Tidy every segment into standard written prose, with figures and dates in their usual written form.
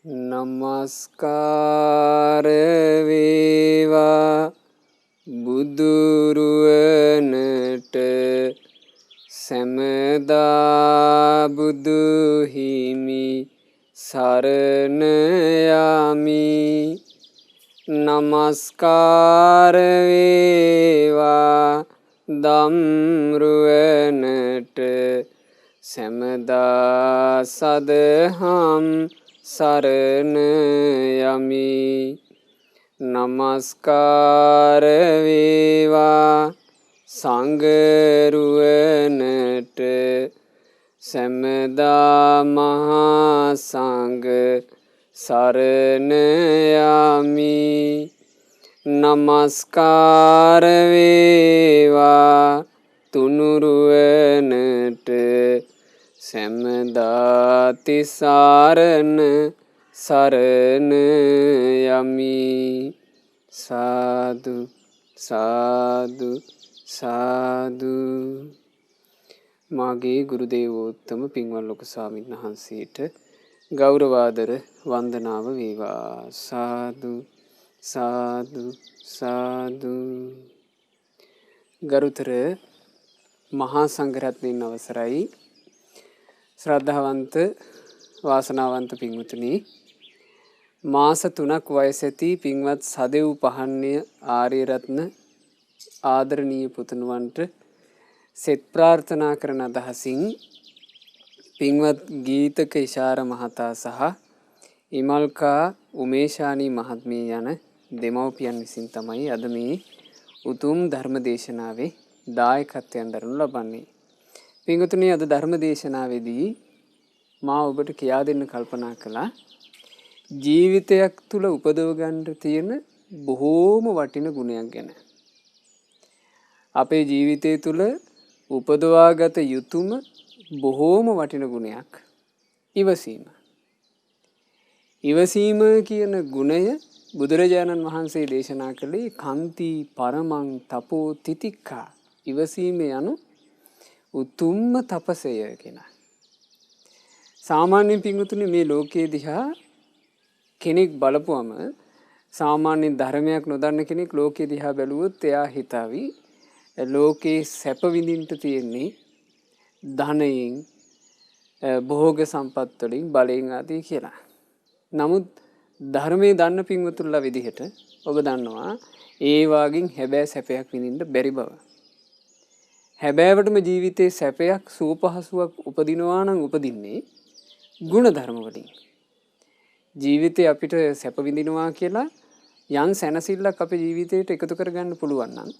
නමස්කාර වේවා බුදුරුවනට සැමදා බුදු හිමි සරණ යමි. නමස්කාර වේවා ධම්රුවනට සැමදා සදහම් සරණ යමි. නමස්කාර වේවා සංඝරුවනට සැමදා මහා සංඝ සරණ යමි. නමස්කාර වේවා තුනුරුවනට සැමදා තිසරණ සරණ යමි. සාදු සාදු සාදු. මාගේ ගුරු දේවෝත්තම පින්වත් ලොකු ස්වාමීන් වහන්සේට ගෞරවාදර වන්දනාව වේවා. සාදු සාදු සාදු. ගරුතර මහා සංඝරත්නයන් අවසරයි. ශ්‍රද්ධාවන්ත වාසනාවන්ත පින්වතුනි, මාස 3ක් වයස ඇති පින්වත් සදෙව් පහන්නේ ආර්යරත්න ආදරණීය පුතුණුවන්ට සෙත් ප්‍රාර්ථනා කරන අදහසින් පින්වත් ගීතක ඉෂාර මහතා සහ ඉමල්කා උමේෂානී මහත්මිය යන දෙමව්පියන් විසින් තමයි අද මේ උතුම් ධර්ම දේශනාවේ දායකත්වයෙන් දරනු ලබන්නේ. පින්වතුනි, අද ධර්ම දේශනාවේදී මා ඔබට කියා දෙන්න කල්පනා කළා ජීවිතයක් තුළ උපදව ගන්න තියෙන බොහෝම වටින ගුණයක් ගැන. අපේ ජීවිතය තුළ උපදවාගත යුතුම බොහෝම වටින ගුණයක් ඉවසීම. ඉවසීම කියන ගුණය බුදුරජාණන් වහන්සේ දේශනා කළේ කන්ති පරමං තපෝ තිතික්ඛා. ඉවසීම යනු උතුම්ම තපසය කියලා. සාමාන්‍ය පින්වතුනි, මේ ලෝකයේ දිහා කෙනෙක් බලපුවම සාමාන්‍ය ධර්මයක් නොදන්න කෙනෙක් ලෝකයේ දිහා බැලුවොත් එයා හිතාවි ලෝකේ සැප විඳින්න තියෙන්නේ ධනයෙන්, භෝග සම්පත් වලින්, බලයෙන් ආදී කියලා. නමුත් ධර්මයේ දන්න පින්වතුන්ලා විදිහට ඔබ දන්නවා ඒ වාගෙන් හැබෑ සැපයක් විඳින්න බැරි බව. හැබෑවටම ජීවිතේ සැපයක් සුවපහසුවක් උපදිනවා නම් උපදින්නේ ගුණ ධර්ම වලින්. ජීවිතේ අපිට සැප විඳිනවා කියලා යම් සැනසෙල්ලක් අපේ ජීවිතේට එකතු කරගන්න පුළුවන් නම්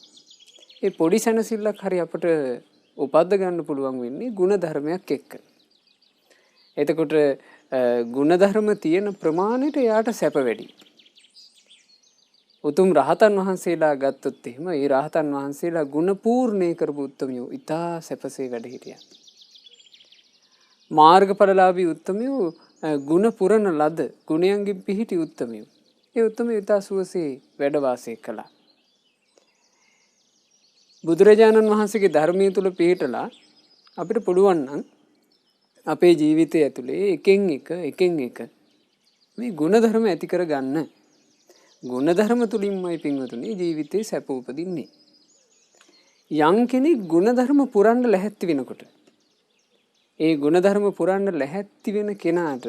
ඒ පොඩි සැනසෙල්ලක් හරි අපට උපද්ද ගන්න පුළුවන් වෙන්නේ ගුණ ධර්මයක් එක්ක. එතකොට ගුණ ධර්ම තියෙන ප්‍රමාණයට යාට සැප වැඩි. උතුම් රහතන් වහන්සේලා ගත්තොත් එහෙම ඒ රහතන් වහන්සේලා ගුණ පූර්ණේ කරපු උත්තමයෝ ඉතා සැපසේ වැඩ හිටියා. මාර්ගඵලලාභී උත්තමයෝ ගුණ පුරන ලද ගුණයන්ගෙන් පිහිටි උත්තමයෝ. ඒ උත්තමයෝ ඉතා සුවසේ වැඩ වාසය කළා. බුදුරජාණන් වහන්සේගේ ධර්මයේ තුල පිහිටලා අපිට පුළුවන් නම් අපේ ජීවිතය ඇතුලේ එකෙන් එක මේ ගුණධර්ම ඇති කරගන්න. ගුණධර්ම තුලින්මයි පින්වතුනි ජීවිතේ සැප උපදින්නේ. යම් කෙනෙක් ගුණධර්ම පුරන්න ලැහැත්ති වෙනකොට ඒ ගුණධර්ම පුරන්න ලැහැත්ති වෙන කෙනාට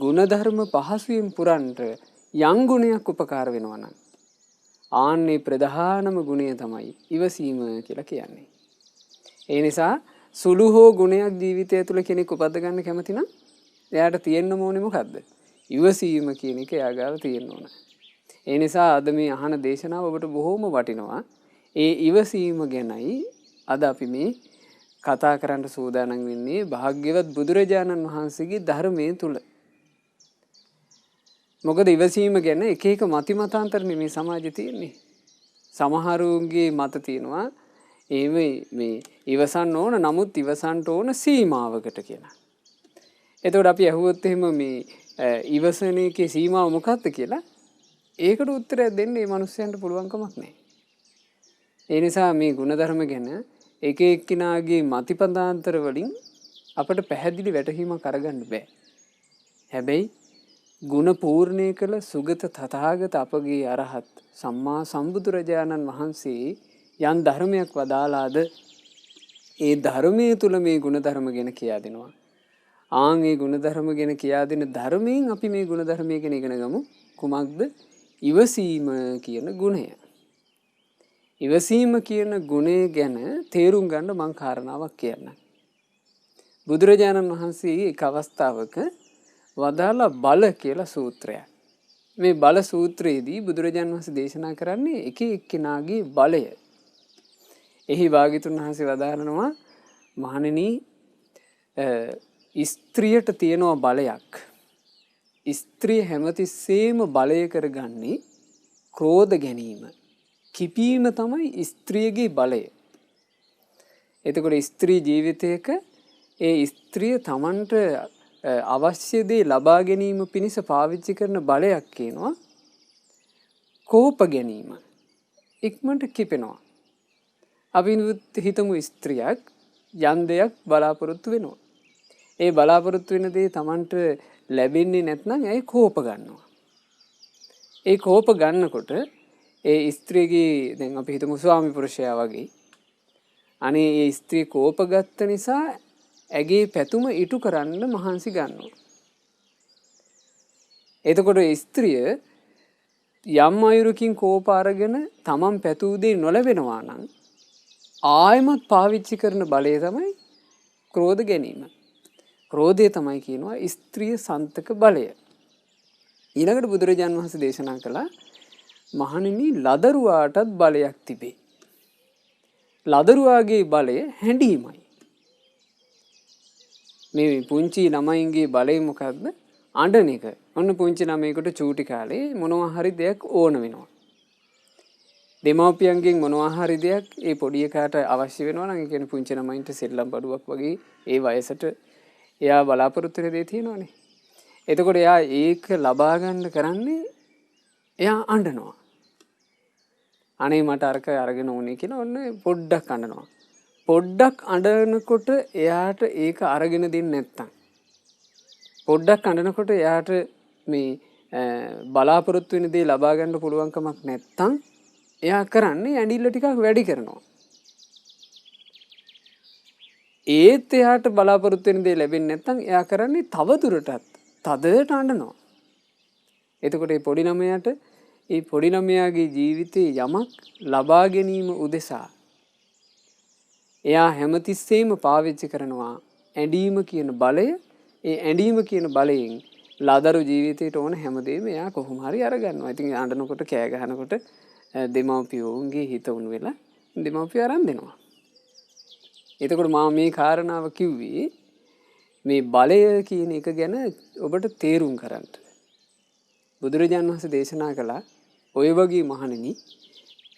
ගුණධර්ම පහසුවෙන් පුරන්නට යම් ගුණයක් උපකාර වෙනවා නම් ආන්නේ ප්‍රධානම ගුණය තමයි ඉවසීම කියලා කියන්නේ. ඒ නිසා සුළු හෝ ගුණයක් ජීවිතය තුළ කෙනෙක් උපද්ද ගන්න කැමති නම් එයාට තියෙන්න ඕනේ මොකද්ද? ඉවසීම කියන එක එයාගාව තියෙන්න ඕන. ඒ නිසා අද මේ අහන දේශනාව ඔබට බොහොම වටිනවා. ඒ ඉවසීම ගැනයි අද අපි මේ කතා කරන්න සූදානම් වෙන්නේ භාග්‍යවත් බුදුරජාණන් වහන්සේගේ ධර්මයේ තුල. මොකද ඉවසීම ගැන එක එක මතිමතාන්තර මේ සමාජයේ තියෙන්නේ. සමහරුන්ගේ මත තියෙනවා මේ ඉවසන්න ඕන, නමුත් ඉවසන්න ඕන සීමාවකට කියලා. එතකොට අපි අහුවොත් එහෙම මේ ඉවසන එකේ සීමාව මොකක්ද කියලා ඒකට උත්තරයක් දෙන්න මේ මිනිස්සුන්ට පුළුවන් කමක් නැහැ. ඒ නිසා මේ ಗುಣධර්ම ගැන එක එක්කිනාගේ මතිපදාන්තර වලින් අපට පැහැදිලි වැටහීමක් අරගන්න බෑ. හැබැයි ගුණ පූර්ණේ කළ සුගත තථාගත අපගේ අරහත් සම්මා සම්බුදුරජාණන් වහන්සේ යම් ධර්මයක් වදාලාද ඒ ධර්මයේ තුල මේ ගුණධර්ම ගැන කියා දෙනවා. ආන් මේ ගුණධර්ම ගැන කියා දෙන ධර්මයෙන් අපි මේ ගුණධර්මය ගැන ඉගෙන ගමු. කුමක්ද? ඉවසීම කියන ගුණය. ඉවසීම කියන ගුණය ගැන තේරුම් ගන්න මම කාරණාවක් කියන්නම්. බුදුරජාණන් වහන්සේ එක් අවස්ථාවක වදාලා බල කියලා සූත්‍රයක්. මේ බල සූත්‍රයේදී බුදුරජාණන් වහන්සේ දේශනා කරන්නේ එක එක්කෙනාගේ බලය. එහි භාග්‍යතුන් වහන්සේ වදාරනවා මහණෙනි ස්ත්‍රියට තියෙනවා බලයක්. ස්ත්‍රිය හැමතිස්සෙම බලය කරගන්නේ ක්‍රෝධ ගැනීම. කිපීම තමයි ස්ත්‍රියගේ බලය. එතකොට ස්ත්‍රී ජීවිතයක ඒ ස්ත්‍රිය Tamanට අවශ්‍ය දේ ලබා ගැනීම පිණිස පාවිච්චි කරන බලයක් කියනවා කෝප ගැනීම. ඉක්මනට කිපෙනවා. අපි හිතමු ස්ත්‍රියක් යම් දෙයක් බලාපොරොත්තු වෙනවා. ඒ බලාපොරොත්තු වෙන දේ Tamanට ලැබෙන්නේ නැත්නම් ඇයි කෝප ගන්නවා. ඒ කෝප ගන්නකොට ඒ ස්ත්‍රියගේ දැන් අපි හිතමු ස්වාමි පුරුෂයා වගේ අනේ ඒ ස්ත්‍රී කෝප ගත්ත නිසා ඇගේ පැතුම ඉටු කරන්න මහන්සි ගන්නවා. එතකොට ස්ත්‍රිය යම් අයුරකින් කෝප අරගෙන Taman පැතූ දේ නොලැබෙනවා නම් ආයමත් පාවිච්චි කරන බලය තමයි ක්‍රෝධ ගැනීම. ක්‍රෝධය තමයි කියනවා ස්ත්‍රිය සන්තක බලය. ඊළඟට බුදුරජාන් වහන්සේ දේශනා කළා මහණෙනි ලදරුවාටත් බලයක් තිබේ. ලදරුවාගේ බලය හැඬීමයි. මේ පුංචි ළමයින්ගේ බලය මොකක්ද? අඬන එක. ඔන්න පුංචි ළමයෙකුට චූටි කාලේ මොනවා හරි දෙයක් ඕන වෙනවා. දෙමව්පියන්ගෙන් මොනවා හරි දෙයක් ඒ පොඩි එකාට අවශ්‍ය වෙනවා නම් ඒ කියන්නේ පුංචි ළමයින්ට සෙල්ලම් බඩුවක් වගේ ඒ වයසට එයා බලාපොරොත්තු වෙන දේ තියෙනවානේ. එතකොට එයා ඒක ලබා ගන්න කරන්නේ එයා අඬනවා. අනේ මට අරක අරගෙන ඕනේ කියලා ඔන්න පොඩ්ඩක් අඬනවා. පොඩ්ඩක් අඬනකොට එයාට ඒක අරගෙන දෙන්නේ නැත්තම් පොඩ්ඩක් අඬනකොට එයාට මේ බලාපොරොත්තු වෙන දේ ලබා ගන්න පුළුවන්කමක් නැත්තම් එයා කරන්නේ ඇඬිල්ල ටිකක් වැඩි කරනවා. ඒත් එයාට බලාපොරොත්තු වෙන දේ ලැබෙන්නේ නැත්තම් එයා කරන්නේ තව දුරටත් තදට අඬනවා. එතකොට මේ පොඩි ළමයාට ඒ පොඩි ළමයාගේ ජීවිතේ යමක් ලබා ගැනීම උදෙසා එයා හැමතිස්සෙම පාවිච්චි කරනවා ඇඬීම කියන බලය. ඒ ඇඬීම කියන බලයෙන් ලදරු ජීවිතයට ඕන හැමදේම එයා කොහොම හරි අරගන්නවා. ඉතින් අඬනකොට කෑ ගහනකොට දෙමව්පියෝන්ගේ හිත උණු වෙලා දෙමව්පියෝ අරන් දෙනවා. එතකොට මම මේ කාරණාව කිව්වේ මේ බලය කියන එක ගැන ඔබට තේරුම් ගන්න. බුදුරජාණන් වහන්සේ දේශනා කළා ඔය වගේ මහණෙනි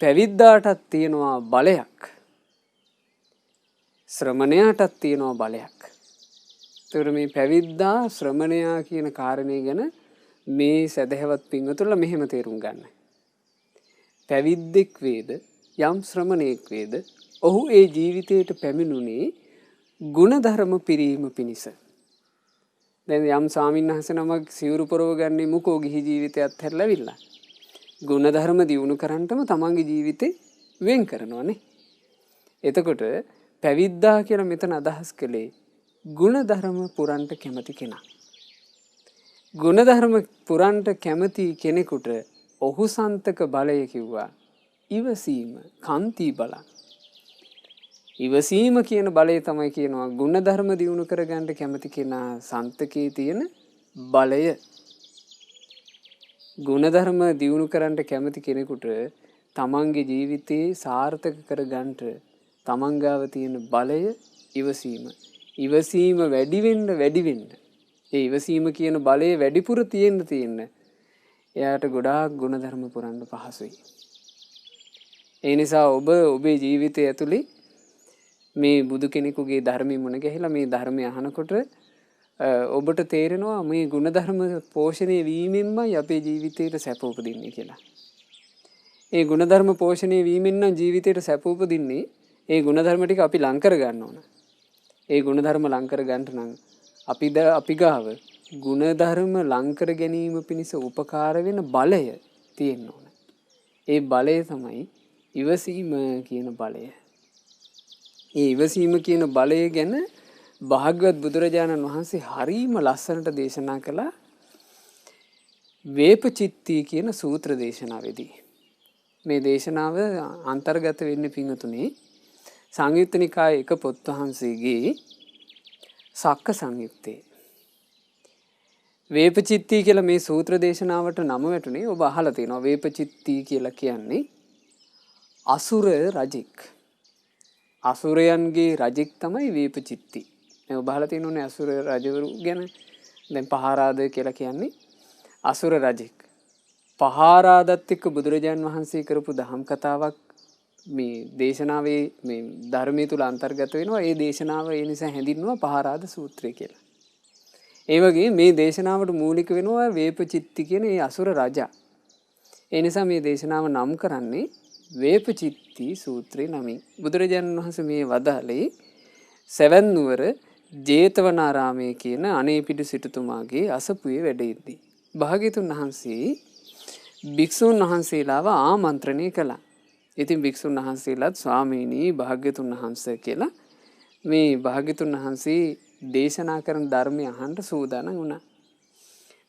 පැවිද්දාටත් තියෙනවා බලයක්. ශ්‍රමණයාටත් තියෙනවා බලයක්. ඒතර මේ පැවිද්දා ශ්‍රමණයා කියන කාරණේ ගැන මේ සදහවත් පින්වතුන්ලා මෙහෙම තේරුම් ගන්න. පැවිද්දෙක් වේද යම් ශ්‍රමණෙක් වේද ඔහු ඒ ජීවිතයට පැමිණුනේ ගුණධර්ම පිරීම පිණිස. දැන් යම් ස්වාමීන් වහන්සේ නමක් සිවුරු පොරව ගන්නේ මුකෝ ගිහි ජීවිතයත් හැරලාවිල්ලා. ගුණධර්ම දියුණු කරන්නටම තමන්ගේ ජීවිතේ වෙන් කරනවානේ. එතකොට පැවිද්දා කියලා මෙතන අදහස් කළේ ගුණධර්ම පුරන්ට කැමති කෙනා. ගුණධර්ම පුරන්ට කැමති කෙනෙකුට ඔහු සන්තක බලය කිව්වා ඉවසීම, කාන්ති බල. ඉවසීම කියන බලය තමයි කියනවා ගුණධර්ම දියුණු කරගන්න කැමති කෙනා සන්තකේ තියෙන බලය. ගුණධර්ම දියුණු කරන්න කැමති කෙනෙකුට තමන්ගේ ජීවිතේ සාර්ථක කරගන්න තමන් ගාව තියෙන බලය ඉවසීම. ඉවසීම වැඩි වෙන්න ඒ ඉවසීම කියන බලය වැඩිපුර තියෙන්න එයාට ගොඩාක් ගුණධර්ම පුරන්න පහසුයි. ඒ නිසා ඔබ ඔබේ ජීවිතය ඇතුලේ මේ බුදු කෙනෙකුගේ ධර්මයේ මුණ ගැහිලා මේ ධර්මය අහනකොට ඔබට තේරෙනවා මේ ගුණධර්ම පෝෂණය වීමෙන්මයි අපේ ජීවිතයට සැප උපදින්නේ කියලා. ඒ ගුණධර්ම පෝෂණය වීමෙන් නම් ජීවිතයට සැප උපදින්නේ ඒ ගුණධර්ම ටික අපි ලං කර ගන්න ඕන. ඒ ගුණධර්ම ලං කර ගන්න නම් අපි ගාව ගුණධර්ම ලංකර ගැනීම පිණිස උපකාර වෙන බලය තියෙන්න ඕන. ඒ බලය තමයි ඉවසීම කියන බලය. ඒ ඉවසීම කියන බලය ගැන භාග්‍යවත් බුදුරජාණන් වහන්සේ හරීම ලස්සනට දේශනා කළා වේපචිත්ති කියන සූත්‍ර දේශනාවේදී. මේ දේශනාව අන්තර්ගත වෙන්නේ පින්වතුනි සංයුත්ත නිකායේ එක පොත් වහන්සේගේ සක්ක සංයුත්තේ. වේපචිත්ති කියලා මේ සූත්‍ර දේශනාවට නම වැටුනේ ඔබ අහලා තියෙනවා. වේපචිත්ති කියලා කියන්නේ අසුර රජෙක්. අසුරයන්ගේ රජෙක් තමයි වේපචිත්ති. මේ ඔබ අහලා තියෙනුනේ අසුර රජවරු ගැන. දැන් පහාරාද කියලා කියන්නේ අසුර රජෙක්. පහාරාදත් එක්ක බුදුරජාන් වහන්සේ කරපු දහම් කතාවක් මේ දේශනාවේ මේ ධර්මයේ තුල අන්තර්ගත වෙනවා. ඒ දේශනාව ඒ නිසා හැඳින්වුවා පහාරාද සූත්‍රය කියලා. ඒ වගේ මේ දේශනාවට මූලික වෙනවා වේපචිත්ති කියන ඒ අසුර රජා. ඒ නිසා මේ දේශනාව නම් කරන්නේ වේපචිත්ති සූත්‍රේ නමින්. බුදුරජාණන් වහන්සේ මේ වදාළේ සෙවන් නුවර ජේතවනාරාමයේ කියන අනේපිඩු සිටුතුමාගේ අසපුවේ වැඩ ඉද්දී භාග්‍යතුන් වහන්සේ භික්ෂුන් වහන්සේලාව ආමන්ත්‍රණය කළා. ඉතින් භික්ෂුන් වහන්සේලාත් ස්වාමීනි භාග්‍යතුන් වහන්සේ කියලා මේ භාග්‍යතුන් වහන්සේ දේශනා කරන ධර්මය අහන්න සූදානම් වුණා.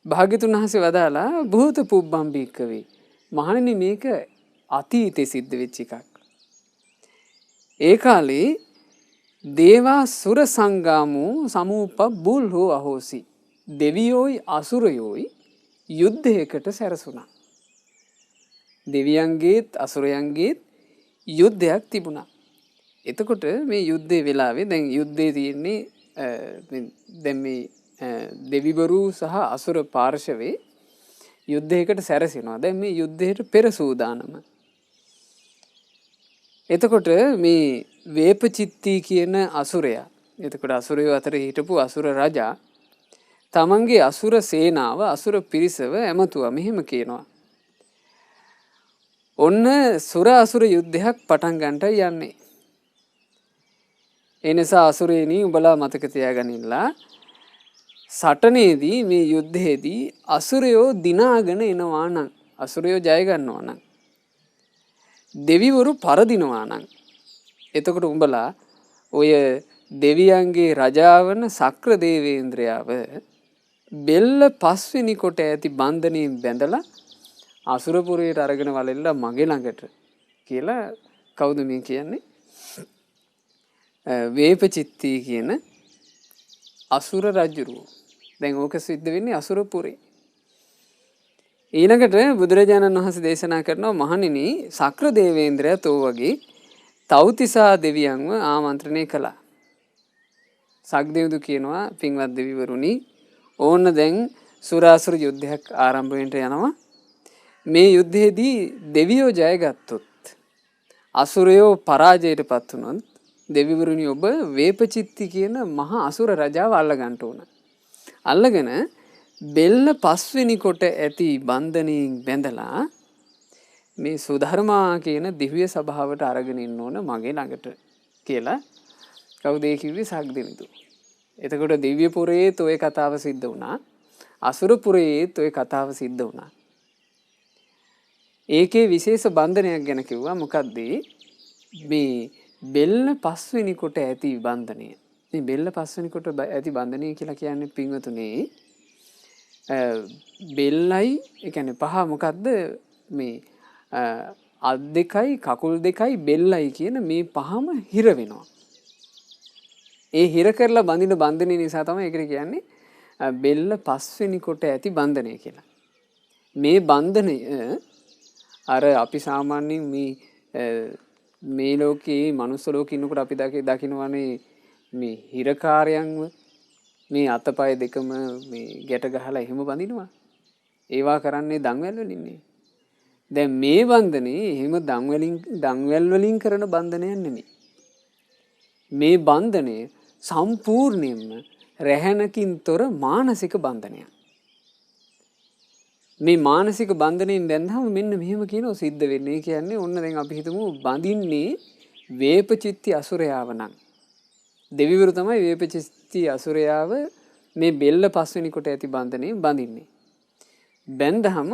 භාග්‍යතුන් වහන්සේ වදාලා භූත පුබ්බම් භික්කවේ. මහණෙනි මේක අතීතේ සිද්ධ වෙච්ච එකක්. ඒ කාලේ දේවා සුර සංගාමෝ සමූපබ්බුල්හෝ අහෝසි. දෙවියෝයි අසුරයෝයි යුද්ධයකට සැරසුණා. දෙවියන්ගේත් අසුරයන්ගේත් යුද්ධයක් තිබුණා. එතකොට මේ යුද්ධේ වෙලාවේ දැන් යුද්ධේ තියෙන්නේ දැන් මේ දෙවිවරු සහ අසුර පාර්ශවයේ යුද්ධයකට සැරසෙනවා. දැන් මේ යුද්ධයට පෙර සූදානම. එතකොට මේ වේපචිත්ති කියන අසුරයා, එතකොට අසුරයෝ අතර හිටපු අසුර රජා තමන්ගේ අසුර සේනාව අසුර පිරිසව ඇමතුවා. මෙහෙම කියනවා. ඔන්න සුර අසුර යුද්ධයක් පටන් ගන්නටයි යන්නේ. ඒ නිසා අසුරේනි උඹලා මතක තියාගනින්නලා සටනේදී මේ යුද්ධයේදී අසුරයෝ දිනාගෙන එනවා නම්, අසුරයෝ ජය ගන්නවා නම්, දෙවිවරු පරදිනවා නම්, එතකොට උඹලා ඔය දෙවියන්ගේ රජාවන සක්‍ර දේවේන්ද්‍රයාව බෙල්ල පස්වෙනි කොට ඇති බන්ධනයෙන් බැඳලා අසුරපුරයට අරගෙන වලෙල්ලා මගේ ළඟට කියලා කවුද මේ කියන්නේ? වේපචිත්ති කියන අසුර රජුරුව. දැන් ඕක සිද්ධ වෙන්නේ අසුරපුරේ. ඊළඟට බුදුරජාණන් වහන්සේ දේශනා කරනවා මහණෙනි සක්‍ර දේවේන්ද්‍රයා තෝ වගේ තව්තිසා දෙවියන්ව ආමන්ත්‍රණය කළා. සක්දේවදු කියනවා පින්වත් දෙවිවරුනි ඕන්න දැන් සුරාසුර යුද්ධයක් ආරම්භ වෙන්න යනවා. මේ යුද්ධයේදී දෙවියෝ ජයගත්තොත් අසුරයෝ පරාජයටපත් වුණොත් දෙවිවරුනි ඔබ වේපචිත්ති කියන මහා අසුර රජාව අල්ලගන්න ඕන. අල්ලගෙන බෙල්ල පස්වෙනි කොට ඇති බන්ධනයෙන් බැඳලා මේ සුධර්මා කියන දිව්‍ය සභාවට අරගෙන ඉන්න ඕන මගේ ළඟට කියලා කවුද ඒ කිව්වේ? සක්දෙවිඳු. එතකොට දිව්‍ය පුරයේත් ඔය කතාව සිද්ධ වුණා. අසුර පුරයේත් ඔය කතාව සිද්ධ වුණා. ඒකේ විශේෂ බන්ධනයක් ගැන කිව්වා. මොකද්ද? මේ බෙල්ල පස්වෙනි කොට ඇති බන්ධනය. මේ බෙල්ල පස්වෙනි කොට ඇති බන්ධනය කියලා කියන්නේ පින්වතුනි බෙල්ලයි ඒ කියන්නේ පහ මොකද්ද මේ අත් දෙකයි කකුල් දෙකයි බෙල්ලයි කියන මේ පහම හිර වෙනවා. ඒ හිර කරලා බඳින බන්ධනය නිසා තමයි ඒකට කියන්නේ බෙල්ල පස්වෙනි කොට ඇති බන්ධනය කියලා. මේ බන්ධනය අර අපි සාමාන්‍යයෙන් මේ ලෝකේ මනුස්ස ලෝකේ ඉන්නකොට අපි දකින්නවනේ මේ හිරකාරයන්ව මේ අතපය දෙකම මේ ගැට ගහලා එහෙම බඳිනවා. ඒවා කරන්නේ දන්වැල් වලින්නේ. දැන් මේ බන්ධනේ එහෙම දන්වැල් වලින් කරන බන්ධනයක් නෙමෙයි. මේ බන්ධනය සම්පූර්ණයෙන්ම රැහැනකින් තොර මානසික බන්ධනයක්. මේ මානසික බන්ධනයෙන් බැඳහම මෙන්න මෙහෙම කියනවා සිද්ධ වෙන්නේ. කියන්නේ ඔන්න දැන් අපි හිතමු බඳින්නේ වේපචිත්ති අසුරයාව නම්. දෙවිවරු තමයි වේපචිත්ති අසුරයාව මේ බෙල්ල පස්වෙනි කොට ඇති බන්ධනේ බඳින්නේ. බැන්දහම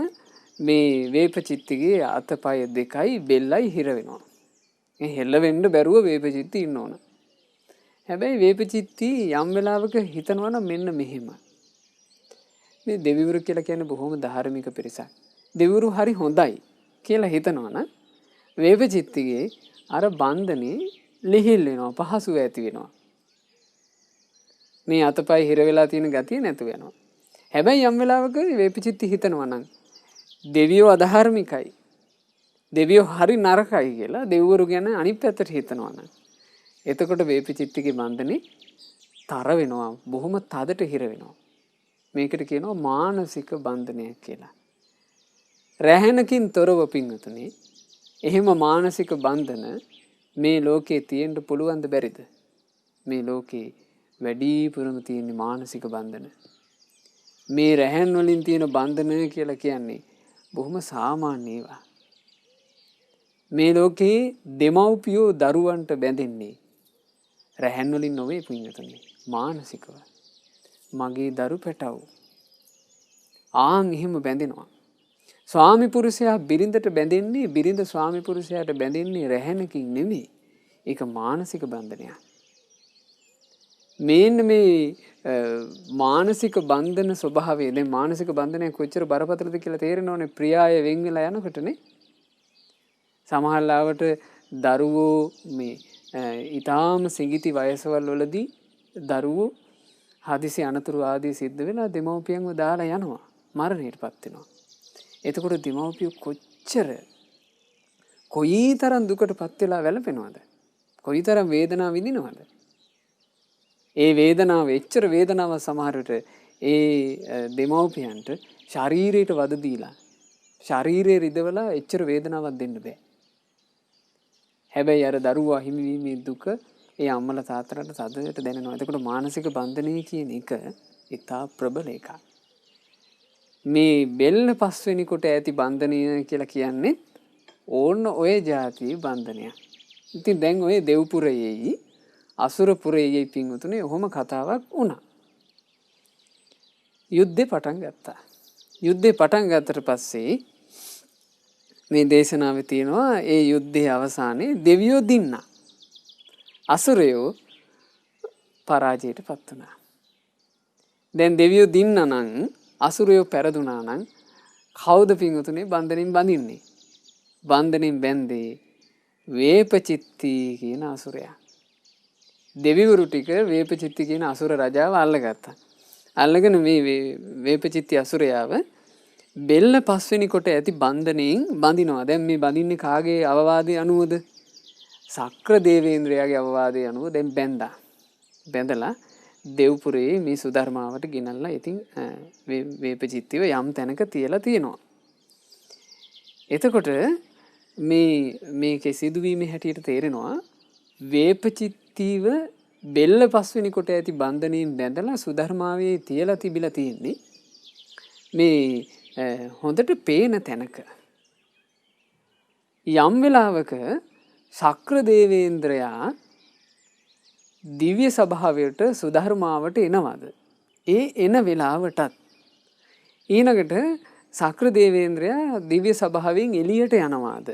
මේ වේපචිත්තිගේ අතපය දෙකයි බෙල්ලයි හිර වෙනවා. මේ හෙල්ල වෙන්න බැරුව වේපචිත්ති ඉන්න ඕන. හැබැයි වේපචිත්ති යම් වෙලාවක හිතනවා නම් මෙන්න මෙහෙම. මේ දෙවිවරු කියලා කියන්නේ බොහොම ධාර්මික පිරිසක්. දෙවිවරු හරි හොඳයි කියලා හිතනවා නම් වේපචිත්තිගේ අර බන්ධනේ ලිහිල් වෙනවා, පහසුව ඇති වෙනවා. මේ අතපය හිර වෙලා තියෙන ගතිය නැතු වෙනවා. හැබැයි යම් වෙලාවක වේපචිත්ති හිතනවා නම් දෙවියෝ අධාර්මිකයි, දෙවියෝ හරි නරකයි කියලා දෙවිවරු ගැන අනිත් පැත්තට හිතනවා නම් එතකොට වේපචිත්තිගේ බන්ධනේ තර වෙනවා, බොහොම තදට හිර වෙනවා. මේකට කියනවා මානසික බන්ධනයක් කියලා. රැහැනකින් තොරව පින්වතුනි, එහෙම මානසික බන්ධන මේ ලෝකේ තියෙන්න පුළුවන්ද බැරිද? මේ ලෝකේ වැඩිපුරම තියෙන මානසික බන්ධන. මේ රැහැන් වලින් තියෙන බන්ධන කියලා කියන්නේ බොහොම සාමාන්‍ය ඒවා. මේ ලෝකේ දෙමව්පියෝ දරුවන්ට බැඳෙන්නේ රැහැන් වලින් නොවේ පින්වතුනි, මානසිකව. මගේ දරු පැටව්. ආන් එහෙම බැඳෙනවා. ස්වාමි පුරුෂයා බිරිඳට බැඳෙන්නේ, බිරිඳ ස්වාමි පුරුෂයාට බැඳෙන්නේ රැහැනකින් නෙමෙයි. ඒක මානසික බන්ධනයක්. මේන්න මේ මානසික බන්ධන ස්වභාවය, දැන් මානසික බන්ධනය කොච්චර බරපතලද කියලා තේරෙනවනේ. ප්‍රියාය වෙන් වෙලා යනකොටනේ. සමහරවිට දරුවෝ මේ ඊටාම සිඟිති වයසවල වලදී දරුවෝ හදිසි අනතුරු ආදී සිද්ධ වෙලා දෙමව්පියන්ව දාලා යනවා, මරණයටපත් වෙනවා. එතකොට දෙමව්පියෝ කොයිතරම් දුකටපත් වෙලා වැළපෙනවද? කොයිතරම් වේදනාව විඳිනවද? ඒ වේදනාව, එච්චර වේදනාවක් සමහර විට ඒ දෙමව්පියන්ට ශරීරයට වද දීලා, ශරීරයේ රිදවලා එච්චර වේදනාවක් දෙන්න බෑ. හැබැයි අර දරුවා හිමිවීමේ දුක ඒ අම්මලා තාත්තලාට තදට දැනෙනවා. එතකොට මානසික බන්ධනය කියන එක ඉතා ප්‍රබල එකක්. මේ බෙල්ල පස්වෙනි කොට ඇති බන්ධනය කියලා කියන්නේ ඕන්න ඔය જાතියේ බන්ධනයක්. ඉතින් දැන් ඔය දෙව්පුරයේයි අසුරපුරයේයි පින්වතුනේ ඔහොම කතාවක් වුණා. යුද්ධේ පටන් ගත්තා. යුද්ධේ පටන් ගත්තට පස්සේ මේ දේශනාවේ තියෙනවා ඒ යුද්ධයේ අවසානයේ දෙවියෝ දින්නා. අසුරයෝ පරාජයටපත් වුණා. දැන් දෙවියෝ දින්නා නම්, අසුරයෝ පෙරදුනා නම් කවුද පින්වතුනේ බන්ධනෙන් බඳින්නේ? බන්ධනෙන් බැන්දේ වේපචිත්ති කියන අසුරයා. දෙවිවරු ටික වේපචිත්ති කියන අසුර රජාව අල්ලගත්තා. අල්ලගෙන මේ වේපචිත්ති අසුරයාව බෙල්ල පස්වෙනි කොට ඇති බන්ධනෙන් බඳිනවා. දැන් මේ බඳින්නේ කාගේ අවවාදයේ අනුවද? සක්‍ර දේවේන්ද්‍රයාගේ අවවාදයේ අනුව දැන් බැඳා. බැඳලා දෙව්පුරේ මේ සුධර්මාවට ගෙනල්ලා ඉතින් වේපචිත්තිව යම් තැනක තියලා තියෙනවා. එතකොට මේකේ සිදුවීමේ හැටියට තේරෙනවා වේපචිත්තිව බෙල්ල පස්වෙනි කොට ඇති බන්ධනෙන් බැඳලා සුධර්මාවේ තියලා තිබිලා තියෙන්නේ මේ හොඳට පේන තැනක. යම් වෙලාවක සක්‍ර දේවේන්ද්‍රයා දිව්‍ය සභාවයට සුධර්මාවට එනවද? ඒ එන වෙලාවටත් ඊළඟට සක්‍ර දේවේන්ද්‍රයා දිව්‍ය සභාවෙන් එළියට යනවාද?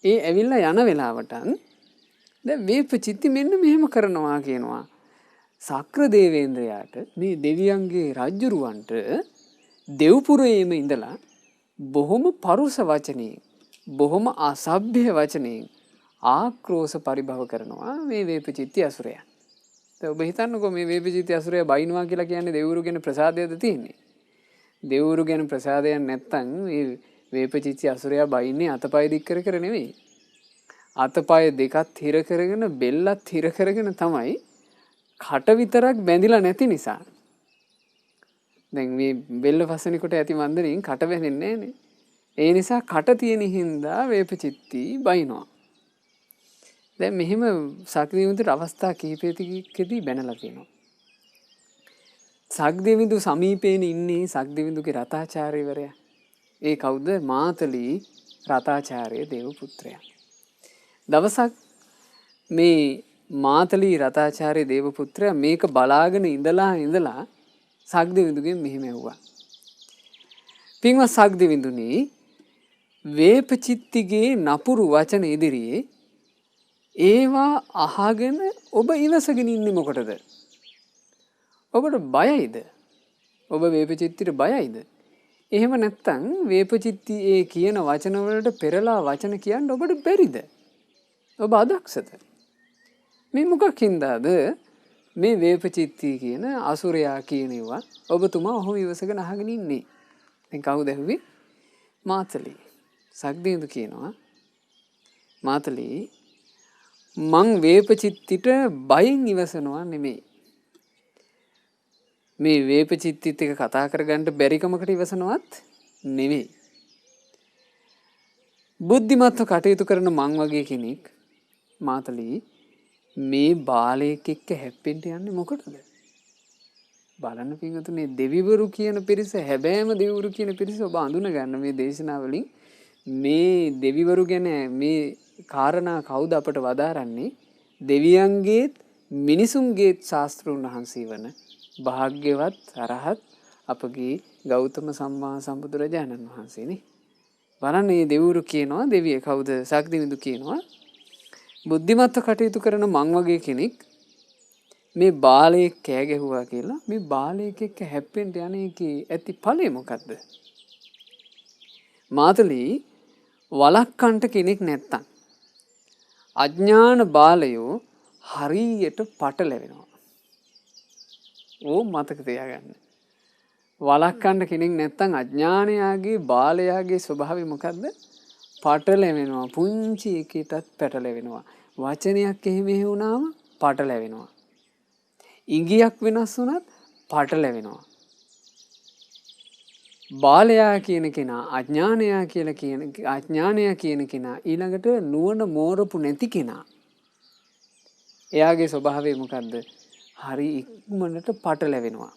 ඒ ඇවිල්ලා යන වෙලාවටත් දැන් වේපචිත්ති මෙන්න මෙහෙම කරනවා කියනවා. සක්‍ර දේවේන්ද්‍රයාට මේ දෙවියන්ගේ රජුරවන්ට දෙව්පුරයේම ඉඳලා බොහොම පරුස වචනයෙන්, බොහොම අසභ්‍ය වචනයෙන් ආක්‍රෝෂ පරිභව කරනවා මේ වේපචිත්ති අසුරයා. දැන් ඔබ හිතන්නකෝ මේ වේපචිත්ති අසුරයා බයිනවා කියලා කියන්නේ දෙවිවරු ගැන ප්‍රසාදයද තියෙන්නේ? දෙවිවරු ගැන ප්‍රසාදයක් නැත්තම් මේ වේපචිත්ති අසුරයා බයින්නේ අතපය දික් කර කර නෙවෙයි. අතපය දෙකත් හිර කරගෙන, බෙල්ලත් හිර කරගෙන තමයි. කට විතරක් බැඳිලා නැති නිසා. දැන් මේ බෙල්ල පස්වෙනි කොට ඇති බන්ධනෙන් කට බැඳෙන්නේ නැහනේ. ඒ නිසා කට තියෙන හින්දා වේපචිත්ති බයිනවා. දැන් මෙහෙම සක්‍රීයන්ට අවස්ථා කිහිපයකදී බැනලා තියෙනවා. සක්දෙවිඳු සමීපේන ඉන්නේ සක්දෙවිඳුගේ රතාචාර්යවරයා. ඒ කවුද? මාතලී රතාචාර්ය දේව පුත්‍රයා. දවසක් මේ මාතලී රතාචාර්ය දේව පුත්‍රයා මේක බලාගෙන ඉඳලා සක්දිවිඳුගෙන් මෙහෙම ඇහුවා. පින්වත් සක්දිවිඳුනි, වේපචිත්තිගේ නපුරු වචන ඉදිරියේ ඒවා අහගෙන ඔබ ඉවසගෙන ඉන්නේ මොකටද? ඔබට බයයිද? ඔබ වේපචිත්තිට බයයිද? එහෙම නැත්නම් වේපචිත්ති ඒ කියන වචන වලට පෙරලා වචන කියන්න ඔබට බැරිද? ඔබ අදක්ෂද? මේ මොකක් හින්දාද මේ වේපචිත්ති කියන අසුරයා කියනවා ඔබතුමා ඔහොම ඉවසගෙන අහගෙන ඉන්නේ? දැන් කවුද ඇහුවේ? මාතලි. සක්දිවිඳු කියනවා, මාතලි මං වේපචිත්තිට බයෙන් ඉවසනවා නෙමෙයි. මේ වේපචිත්තිත් එක කතා කරගන්න බැරිකමකට ඉවසනවත් නෙවෙයි. බුද්ධිමත්ව කටයුතු කරන මං වගේ කෙනෙක් මාතලි මේ බාලයෙක් එක්ක හැප්පෙන්න යන්නේ මොකටද? බලන්න පින්වතුනි, දෙවිවරු කියන පිරිස, හැබෑම දෙවිවරු කියන පිරිස ඔබ අඳුන ගන්න මේ දේශනාවලින්. මේ දෙවිවරු ගැන මේ කාරණා කවුද අපට වදාරන්නේ? දෙවියන්ගේත් මිනිසුන්ගේත් ශාස්ත්‍රඥ වහන්සේ වන භාග්‍යවත් අරහත් අපගේ ගෞතම සම්මා සම්බුදුරජාණන් වහන්සේනේ. බලන්න මේ දෙවිවරු කියනවා, දෙවිය කවුද? සක්දිවිඳු කියනවා, බුද්ධිමත්ව කටයුතු කරන මං වගේ කෙනෙක් මේ බාලයෙක් කෑ ගැහුවා කියලා මේ බාලයෙක් එක්ක හැප්පෙන්න යන්නේ කී ඇති ඵලෙ මොකද්ද? මාතලි වලක්කන්ට කෙනෙක් නැත්තම් අඥාන බාලයෝ හරියට පටලැවෙනවා. ඕ මතක තියාගන්න. වලක්කන්න කෙනෙක් නැත්තම් අඥානයාගේ බාලයාගේ ස්වභාවය මොකද්ද? පටලැවෙනවා. පුංචි එකකටත් පැටලැවෙනවා. වචනයක් එහෙම වුණාම පටලැවෙනවා. ඉංගියක් වෙනස් වුණත් පටලැවෙනවා. බාලයා කියන කෙනා, අඥානයා කියන කෙනා ඊළඟට නුවණ මෝරපු නැති කෙනා. එයාගේ ස්වභාවය මොකද්ද? හරි ඉක්මනට පටලැවෙනවා.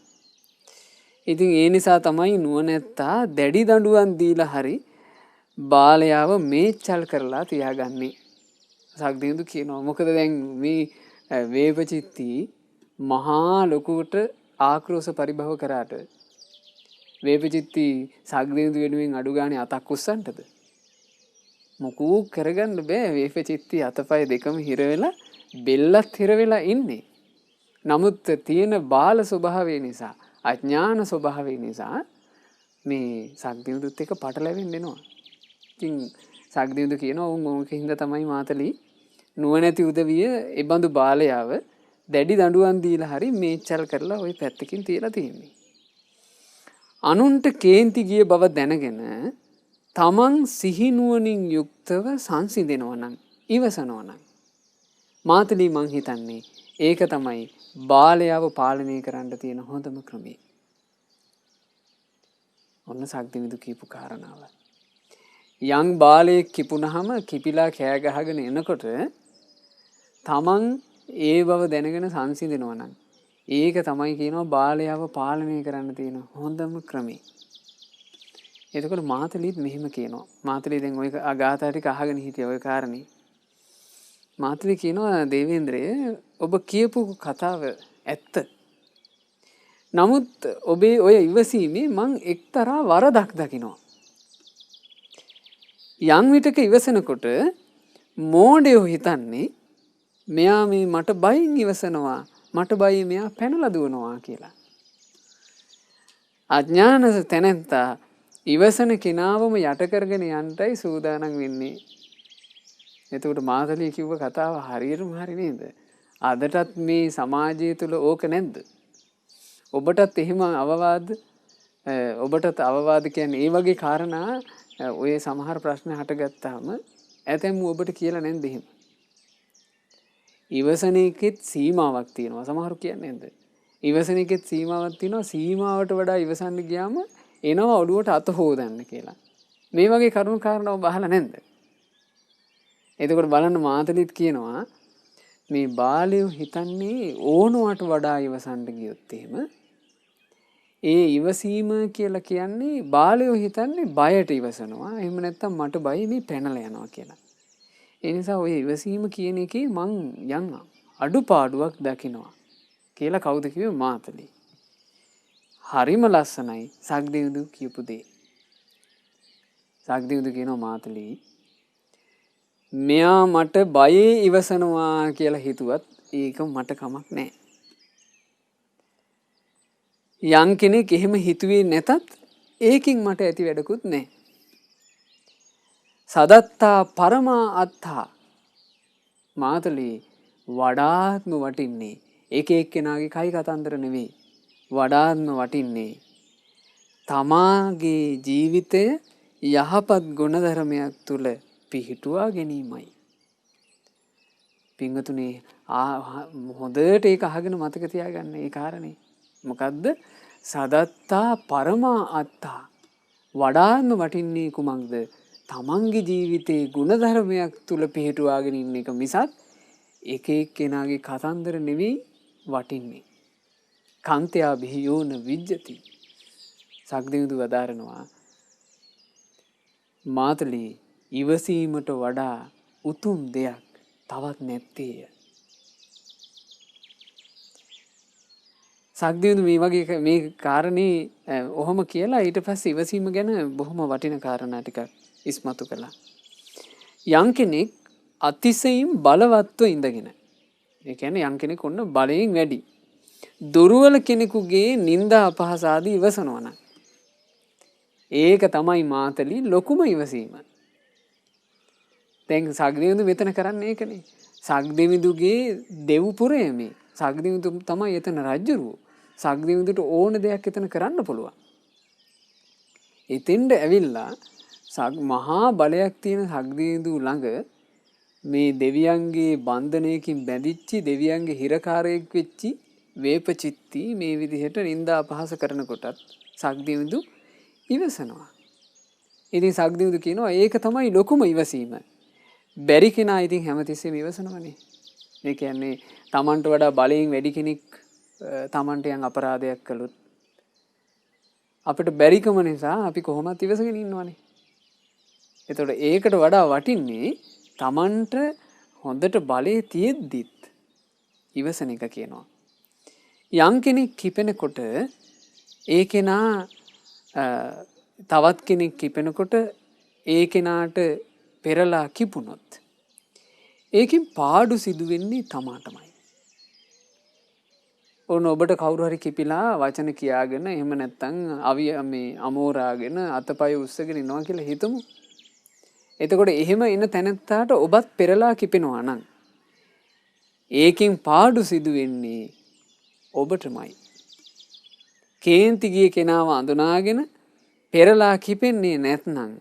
ඉතින් ඒ නිසා තමයි නුවණැත්තා දැඩි දඬුවම් දීලා හරි බාලයාව මේචල් කරලා තියාගන්නේ. සක්දිවිඳු කියනවා, මොකද දැන් මේ වේපචිත්ති මහා ලොකුවට ආක්‍රෝෂ පරිභව කරාට වේපචිත්ති සක්දිවිඳු වෙනුවෙන් අඩු ගානේ අතක් උස්සන්නද? මොකෝ කරගන්න බෑ. වේපචිත්ති අතපය දෙකම හිර වෙලා බෙල්ලත් හිර වෙලා ඉන්නේ. නමුත් තියෙන බාල ස්වභාවය නිසා, අඥාන ස්වභාවය නිසා මේ සක්දිවිඳුත් එක්ක පටලැවෙන්න එනවා. ඉතින් සක්දිවිඳු කියනවා ඕකින්ද තමයි මාතලි නුවණැති උදවිය ඒ බඳු බාලයාව දැඩි දඬුවම් දීලා හරි මේචල් කරලා ওই පැත්තකින් තියලා තියෙන්නේ. අනුන්ට කේන්ති ගිය බව දැනගෙන තමන් සිහි නුවණින් යුක්තව සංසිඳෙනවා නම්, ඉවසනවා නම් මාතලි මං හිතන්නේ ඒක තමයි බාලයාව පාලනය කරන්න තියෙන හොඳම ක්‍රමය. ඔන්න සක්දිවිඳු කියපු කාරණාව. යම් බාලයෙක් කිපුණාම කිපිලා කෑ ගහගෙන එනකොට තමන් ඒ බව දැනගෙන සංසිඳෙනවා නම් ඒක තමයි කියනවා බාලයාව පාලනය කරන්න තියෙන හොඳම ක්‍රමය. එතකොට මාතලිත් මෙහෙම කියනවා. මාතලි දැන් ওই අගාථා ටික අහගෙන හිටිය ওই කාරණේ. මාතලි කියනවා, දේවේන්ද්‍රය ඔබ කියපු කතාව ඇත්ත. නමුත් ඔබේ ඔය ඉවසීමේ මං එක්තරා වරදක් දකිනවා. යම් විටක ඉවසනකොට මෝඩයෝ හිතන්නේ මෙයා මේ මට බයින් ඉවසනවා, මට බයි මෙයා පැනලා දුවනවා කියලා. අඥාන තැනැත්තා ඉවසන කෙනාවම යට කරගෙන යන්නයි සූදානම් වෙන්නේ. එතකොට මාතලි කිව්ව කතාව හරියටම හරි නේද? අදටත් මේ සමාජය තුළ ඕක නැද්ද? ඔබටත් එහෙම ඔබටත් අවවාද කියන්නේ ඒ වගේ කාරණා ඔය සමහර ප්‍රශ්න හටගත්තාම ඇතැම් ඔබට කියලා නැන්ද එහෙම? ඉවසන එකෙත් සීමාවක් තියෙනවා. සමහරු කියන්නේ නැද්ද? ඉවසන එකෙත් සීමාවක් තියෙනවා. සීමාවට වඩා ඉවසන්න ගියාම එනවා ඔළුවට අත හොදන්න කියලා. මේ වගේ කරුණු කාරණා ඔබ අහලා නැද්ද? එතකොට බලන්න මාතලිත් කියනවා මේ බාලයෝ හිතන්නේ ඕනවට වඩා ඉවසන්න ගියොත් එහෙම ඒ ඉවසීම කියලා කියන්නේ බාලයෝ හිතන්නේ බයට ඉවසනවා. එහෙම නැත්නම් මට බයි මේ පැනලා යනවා කියලා. ඒ නිසා ඔය ඉවසීම කියන එකේ මං අඩුපාඩුවක් දකිනවා කියලා කවුද කිව්වේ? මාතලි. හරිම ලස්සනයි සක්දිවිඳු කියපු දේ. සක්දිවිඳු කියනවා මාතලී මෙයා මට බයේ ඉවසනවා කියලා හිතුවත් ඒක මට කමක් නැහැ. යම් කෙනෙක් එහෙම හිතුවේ නැතත් ඒකින් මට ඇති වැඩකුත් නැහැ. සදත්තා පරමා අත්තා මාතලී වඩාත්ම වටින්නේ එක එක්කෙනාගේ කයි කතන්දර නෙවෙයි. වඩාත්ම වටින්නේ තමාගේ ජීවිතය යහපත් ගුණධර්මයක් තුල පිහිටුවා ගැනීමයි. පින්වතුනි හොඳට ඒක අහගෙන මතක තියාගන්න ඒ කාරණේ. මොකද්ද? සදත්තා පරමා අත්තා වඩාත්ම වටින්නේ කුමක්ද? තමන්ගේ ජීවිතේ ගුණධර්මයක් තුල පිහිටුවාගෙන ඉන්න එක මිසක් එක එක්කෙනාගේ කතන්දර නෙවෙයි වටින්නේ. කාන්තයා බිහියෝන විජ්ජති. සක්දිවිඳු වදාරනවා මාතලී ඉවසීමට වඩා උතුම් දෙයක් තවත් නැත්තේය. සක්දිවිඳු මේ වගේ මේ කාරණේ ඔහොම කියලා ඊට පස්සේ ඉවසීම ගැන බොහොම වටින කාරණා ටිකක් ඉස්මතු කළා. යම් කෙනෙක් අතිශයින් බලවත්ව ඉඳගෙන ඒ කියන්නේ යම් කෙනෙක් ඔන්න බලයෙන් වැඩි දුර්වල කෙනෙකුගේ නිന്ദා අපහාස ආදී ඉවසනවා නම් ඒක තමයි මාතලි ලොකුම ඉවසීම. දැන් සක්දිවිඳු මෙතන කරන්නේ ඒකනේ. සක්දිවිඳුගේ දෙව්පුරය මේ. සක්දිවිඳු තමයි එතන රජුරුව. සක්දිවිඳුට ඕන දෙයක් එතන කරන්න පුළුවන්. එතෙන්ද ඇවිල්ලා මහා බලයක් තියෙන සක්දිවිඳු ළඟ මේ දෙවියන්ගේ බන්ධනයකින් බැඳිච්චි දෙවියන්ගේ හිරකාරයෙක් වෙච්චි වේපචිත්ති මේ විදිහට නිന്ദා අපහාස කරනකොටත් සක්දිවිඳු ඉවසනවා. ඉතින් සක්දිවිඳු කියනවා ඒක තමයි ලොකුම ඉවසීම. බැරි කෙනා ඉතින් හැමතිස්සෙම ඉවසනවනේ. ඒ කියන්නේ Tamanට වඩා බලයෙන් වැඩි කෙනෙක් Tamanට යම් අපරාධයක් කළොත් අපිට බැරිකම නිසා අපි කොහොමත් ඉවසගෙන ඉන්නවනේ. එතකොට ඒකට වඩා වටින්නේ Tamanට හොඳට බලය තියෙද්දිත් ඉවසන එක කියනවා. යම් කෙනෙක් කිපෙනකොට ඒ කෙනා තවත් කෙනෙක් කිපෙනකොට ඒ කෙනාට පෙරලා කිපුණොත් ඒකෙන් පාඩු සිදු වෙන්නේ තමාටමයි. ඕන ඔබට කවුරු හරි කිපිලා වචන කියාගෙන එහෙම නැත්නම් මේ අමෝරාගෙන අතපය උස්සගෙන ඉනවා කියලා හිතමු. එතකොට එහෙම එන තැනත්තාට ඔබත් පෙරලා කිපෙනවා නම් ඒකෙන් පාඩු සිදු වෙන්නේ ඔබටමයි. කේන්ති ගිය කෙනාව අඳුනාගෙන පෙරලා කිපෙන්නේ නැත්නම්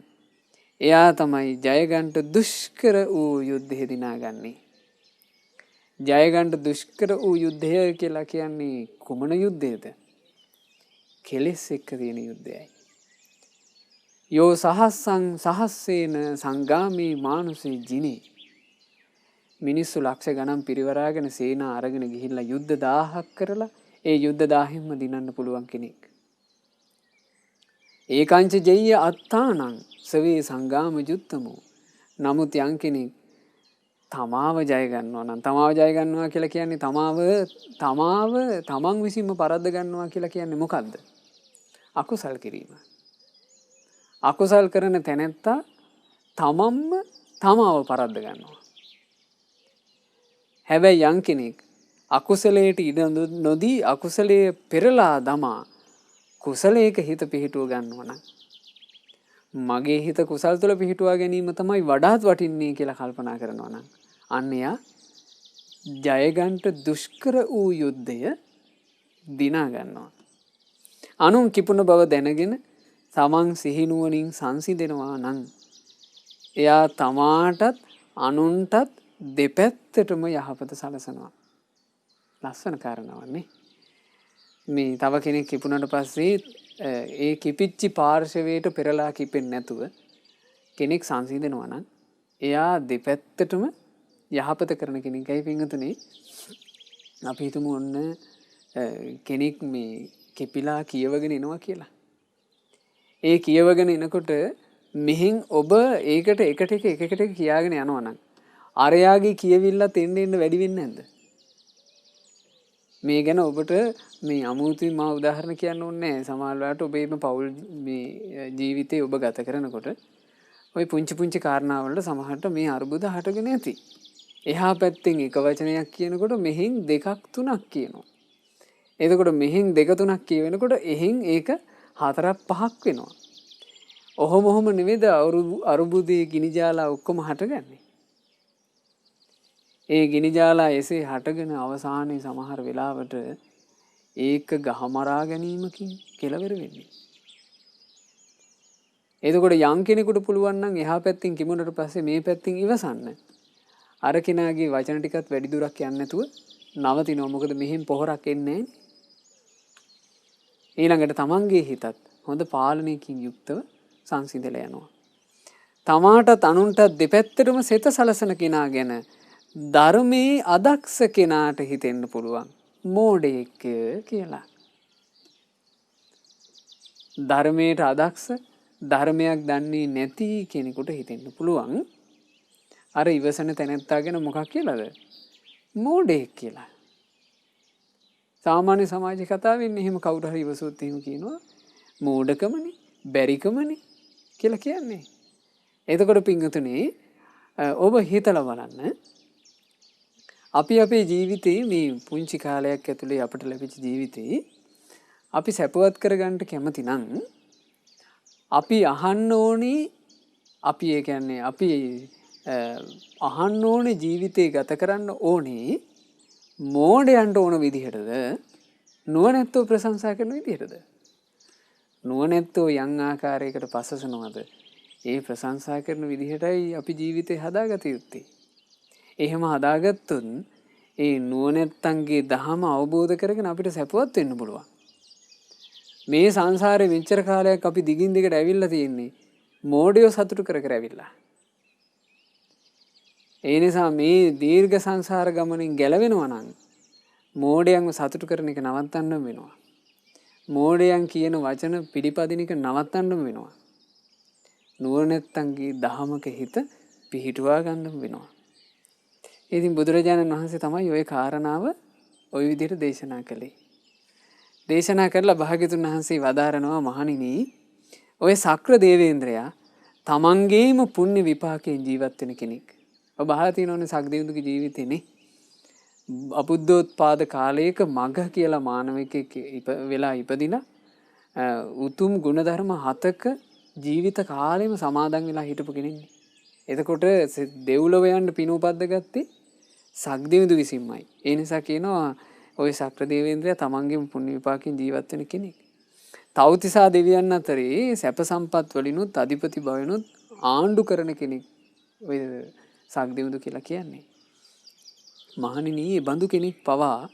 එයා තමයි ජයගන්ට දුෂ්කර වූ යුද්ධය දිනාගන්නේ. ජයගන්ට දුෂ්කර වූ යුද්ධය කියලා කියන්නේ කුමන යුද්ධයද? කෙලෙස් එක්ක තියෙන යුද්ධයයි. යෝ සහස්සං සහස්සේන සංගාමී මානුසේ ජිනේ. මිනිස්සු ලක්ෂ ගණන් පිරිවරාගෙන සේනා අරගෙන ගිහිල්ලා යුද්ධ 1000ක් කරලා ඒ යුද්ධ 1000ෙන්ම දිනන්න පුළුවන් කෙනෙක්. ඒකංච ජෙය්‍ය අත්තානං සවේ සංගාම යුත්තමෝ. නමුත් යම් කෙනෙක් තමාව ජය ගන්නවා නම් තමාව ජය ගන්නවා කියලා කියන්නේ තමන් විසින්ම පරද්ද ගන්නවා කියලා කියන්නේ මොකද්ද? අකුසල් කිරීම. අකුසල් කරන තැනැත්තා තමන්ම තමාව පරද්ද ගන්නවා. හැබැයි යම් කෙනෙක් අකුසලයට ඉඩ නොදී අකුසලයේ පෙරලා දමා කුසලයක හිත පිහිටුව ගන්නවා නම් මගේ හිත කුසල් තුළ පිහිටුවා ගැනීම තමයි වඩාත් වටින්නේ කියලා කල්පනා කරනවා නම් අන්න එයා ජයගන්ට දුෂ්කර වූ යුද්ධය දිනා ගන්නවා. අනුන් කිපුණ බව දැනගෙන තමන් සිහිනුවණින් සංසිඳෙනවා නම් එයා තමාටත් අනුන්ටත් දෙපැත්තටම යහපත සලසනවා. ලස්සන කාරණාවන්නේ. මේ තව කෙනෙක් කිපුණට පස්සේ ඒ කිපිච්චි පාර්ශවයට පෙරලා කිපෙන්නේ නැතුව කෙනෙක් සංසිඳනවා නම් එයා දෙපැත්තටම යහපත කරන කෙනෙක්යි පින්වතුනි. අපි හිතමු ඔන්න කෙනෙක් මේ කිපිලා කියවගෙන එනවා කියලා. ඒ කියවගෙන එනකොට මෙහෙන් ඔබ ඒකට එකට එක කියාගෙන යනවා නම් අරයාගේ කියවිල්ලත් එන්න වැඩි වෙන්නේ නැද්ද? මේ ගැන ඔබට මේ අමුතුවෙන් මා උදාහරණ කියන්න ඕනේ නැහැ. සමහර වෙලාවට ඔබේම පෞල් මේ ජීවිතේ ඔබ ගත කරනකොට ওই පුංචි පුංචි කාරණා වලට සමහරට මේ අරුබුද හටගෙන ඇති. එහා පැත්තෙන් එක වචනයක් කියනකොට මෙහෙන් දෙකක් තුනක් කියනවා. එතකොට මෙහෙන් දෙක තුනක් කියවෙනකොට එහෙන් ඒක හතරක් පහක් වෙනවා. ඔහොම නෙවෙයිද අරුබුදේ ගිනි ජාලා ඔක්කොම හටගන්නේ. ඒ ගිනි ජාලා එසේ හටගෙන අවසානයේ සමහර වෙලාවට ඒක ගහමරා ගැනීමකින් කෙලවර වෙන්නේ. එතකොට යම් කෙනෙකුට පුළුවන් නම් එහා පැත්තෙන් කිමුණට පස්සේ මේ පැත්තෙන් ඉවසන්න. අර කෙනාගේ වචන ටිකත් වැඩි දුරක් යන්නේ නැතුව නවතිනවා. මොකද මෙහෙන් පොහොරක් එන්නේ නැහැ. ඊළඟට තමන්ගේ හිතත් හොඳ පාලනයකින් යුක්තව සංසිඳලා යනවා. තමාටත් අනුන්ටත් දෙපැත්තටම සිත සලසන කෙනා ගැන ධර්මයේ අදක්ෂ කෙනාට හිතෙන්න පුළුවන් මෝඩයෙක් කියලා. ධර්මයට අදක්ෂ ධර්මයක් දන්නේ නැති කෙනෙකුට හිතෙන්න පුළුවන් අර ඉවසන තැනැත්තා ගැන මොකක් කියලාද? මෝඩයෙක් කියලා. සාමාන්‍ය සමාජ කතාවෙන් එහෙම කවුරු හරි ඉවසුවොත් එහෙම කියනවා මෝඩකමනේ, බැරිකමනේ කියලා කියන්නේ. එතකොට පින්වතුනි ඔබ හිතලා බලන්න අපි අපේ ජීවිතේ මේ පුංචි කාලයක් ඇතුලේ අපට ලැබිච්ච ජීවිතේ අපි සැපවත් කරගන්න කැමති නම් අපි අහන්න ඕනේ අපි ඒ කියන්නේ අපි අහන්න ඕනේ ජීවිතේ ගත කරන්න ඕනේ මෝඩයන්ට ඕන විදිහටද නුවණැත්තෝ ප්‍රශංසා කරන විදිහටද? නුවණැත්තෝ යම් ආකාරයකට පසසනවද ඒ ප්‍රශංසා කරන විදිහටයි අපි ජීවිතේ හදාගත යුත්තේ. එහෙම හදාගත්තොත් ඒ නුවණැත්තන්ගේ දහම අවබෝධ කරගෙන අපිට සැපවත් වෙන්න පුළුවන්. මේ සංසාරේ මෙච්චර කාලයක් අපි දිගින් දිගට ඇවිල්ලා තියෙන්නේ මෝඩයෝ සතුටු කර කර ඇවිල්ලා. ඒ නිසා මේ දීර්ඝ සංසාර ගමනින් ගැලවෙනවා නම් මෝඩයන්ව සතුටු කරන එක නවත්තන්න වෙනවා. මෝඩයන් කියන වචන පිළිපදින එක නවත්තන්න වෙනවා. නුවණැත්තන්ගේ දහමක හිත පිහිටුවා ගන්න වෙනවා. ඉතින් බුදුරජාණන් වහන්සේ තමයි ওই කාරණාව ওই විදිහට දේශනා කළේ. දේශනා කරලා භාග්‍යතුන් වහන්සේ වදාරනවා මහණෙනි ඔය සක්‍ර දේවේන්ද්‍රයා තමන්ගේම පුණ්‍ය විපාකයෙන් ජීවත් වෙන කෙනෙක්. ඔබ අහලා තියෙනවනේ සක්දේවුන්ගේ ජීවිතේනේ. අබුද්ධෝත්පාද කාලයක මග කියලා මානවිකයෙක් වෙලා ඉපදිලා උතුම් ගුණධර්ම 7ක ජීවිත කාලෙම සමාදන් වෙලා හිටපු කෙනෙක්නේ. එතකොට දෙව්ලොව යන්න පින උපද්ද ගත්තේ සක්දේවුදු විසින්මයි. ඒ නිසා කියනවා ওই සක්‍ර දේවේන්ද්‍රයා තමන්ගේම පුණ්‍ය විපාකයෙන් ජීවත් වෙන කෙනෙක්. තව්තිසා දෙවියන් අතරේ සැප සම්පත් වලිනුත් අධිපති භවෙනුත් ආණ්ඩු කරන කෙනෙක් ඔය සක්දේවුදු කියලා කියන්නේ. මහණෙනි මේ බඳු කෙනෙක් පවා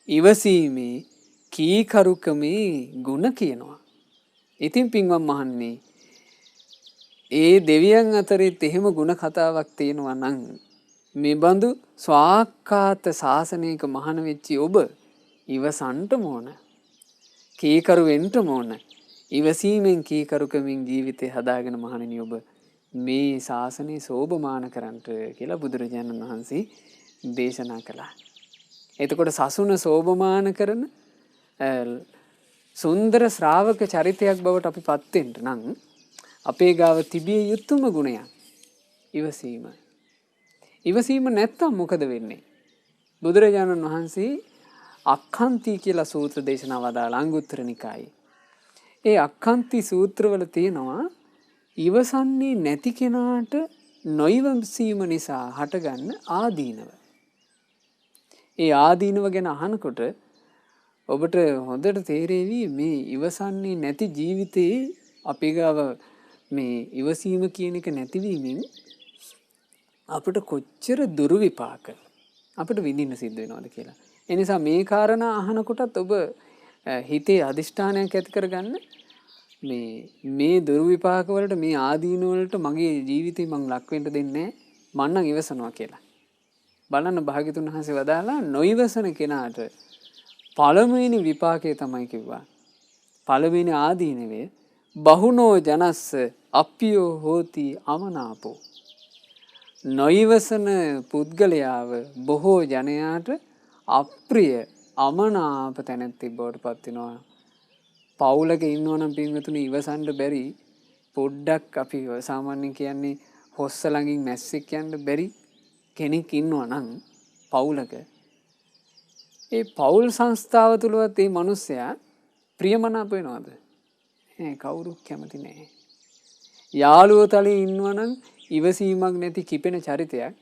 ඉවසීමේ කීකරුකමේ ගුණ කියනවා. ඉතින් පින්වත් මහණෙනි ඒ දෙවියන් අතරෙත් එහෙම ගුණ කතාවක් තියෙනවා නම් මේ බඳු ස්වාක්කාත ශාසනයක මහාන වෙච්චි ඔබ ඉවසන්ටම ඕන. කීකරු වෙන්නම ඕන. ඉවසීමෙන් කීකරුකමින් ජීවිතේ හදාගෙන මහණෙනි ඔබ මේ ශාසනය සෝභමාන කරන්ට කියලා බුදුරජාණන් වහන්සේ දේශනා කළා. එතකොට සසුන සෝභමාන කරන සුන්දර ශ්‍රාවක චරිතයක් බවට අපි පත් වෙන්න නම් අපේ ගාව තිබිය යුතුම ගුණයක් ඉවසීම. ඉවසීම නැත්තම් මොකද වෙන්නේ? බුදුරජාණන් වහන්සේ අක්ඛන්ති කියලා සූත්‍ර දේශනාව වදාළා අංගුත්තර නිකායේ. ඒ අක්ඛන්ති සූත්‍රවල තියෙනවා ඉවසන්නේ නැති කෙනාට නොයිවසීම නිසා හටගන්න ආදීනව. ඒ ආදීනව ගැන අහනකොට ඔබට හොඳට තේරෙවි මේ ඉවසන්නේ නැති ජීවිතේ අපේ ගාව මේ ඉවසීම කියන එක නැතිවීමෙන් අපිට කොච්චර දුර්විපාක අපිට විඳින්න සිද්ධ වෙනවද කියලා. ඒ නිසා මේ කාරණා අහනකොටත් ඔබ හිතේ අදිෂ්ඨානයක් ඇති කරගන්න මේ දුර්විපාක වලට මේ ආදීන වලට මගේ ජීවිතේ මං ලක් වෙන්න දෙන්නේ නැහැ. මං නම් ඉවසනවා කියලා. බලන්න භාග්‍යතුන් වහන්සේ වදාලා නොයිවසන කෙනාට පළමුවෙනි විපාකය තමයි කිව්වා. පළවෙනි ආදීනවේ බහුනෝ ජනස්ස අප්පියෝ හෝති අමනාපෝ. නොයිවසන පුද්ගලයාව බොහෝ ජනයාට අප්‍රිය අමනාප තැනැත්තෙක් බවට පත් වෙනවා. පවුලක ඉන්නවා නම් පින්වතුනි ඉවසන්න බැරි පොඩ්ඩක් අපි සාමාන්‍යයෙන් කියන්නේ හොස්ස ළඟින් මැස්සෙක් යන්න බැරි කෙනෙක් ඉන්නවා නම් පවුලක ඒ පවුල් සංස්ථාව තුලවත් මේ මිනිස්සයා ප්‍රියමනාප වෙනවද? කවුරුත් කැමති නැහැ. යාළුවෝ තලේ ඉන්නවා නම් ඉවසීමක් නැති කිපෙන චරිතයක්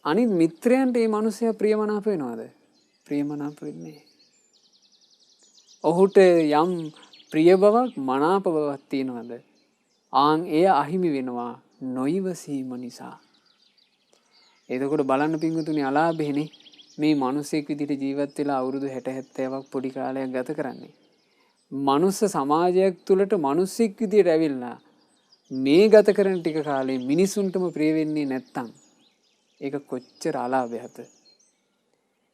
අනිත් මිත්‍රයන්ට මේ මිනිස්සයා ප්‍රියමනාප වෙනවද? ප්‍රියමනාප වෙන්නේ නැහැ. ඔහුට යම් ප්‍රිය බවක් මනාප බවක් තියෙනවද? ආන් එය අහිමි වෙනවා නොයිවසීම නිසා. එතකොට බලන්න පින්වතුනි අලාභෙනේ මේ මිනිසෙක් විදිහට ජීවත් වෙලා අවුරුදු 60 70ක් පොඩි කාලයක් ගත කරන්නේ. මනුස්ස සමාජයක් තුළට මිනිසෙක් විදිහට ඇවිල්ලා මේ ගත කරන ටික කාලේ මිනිසුන්ටම ප්‍රිය වෙන්නේ නැත්තම් ඒක කොච්චර අලාභයක්ද?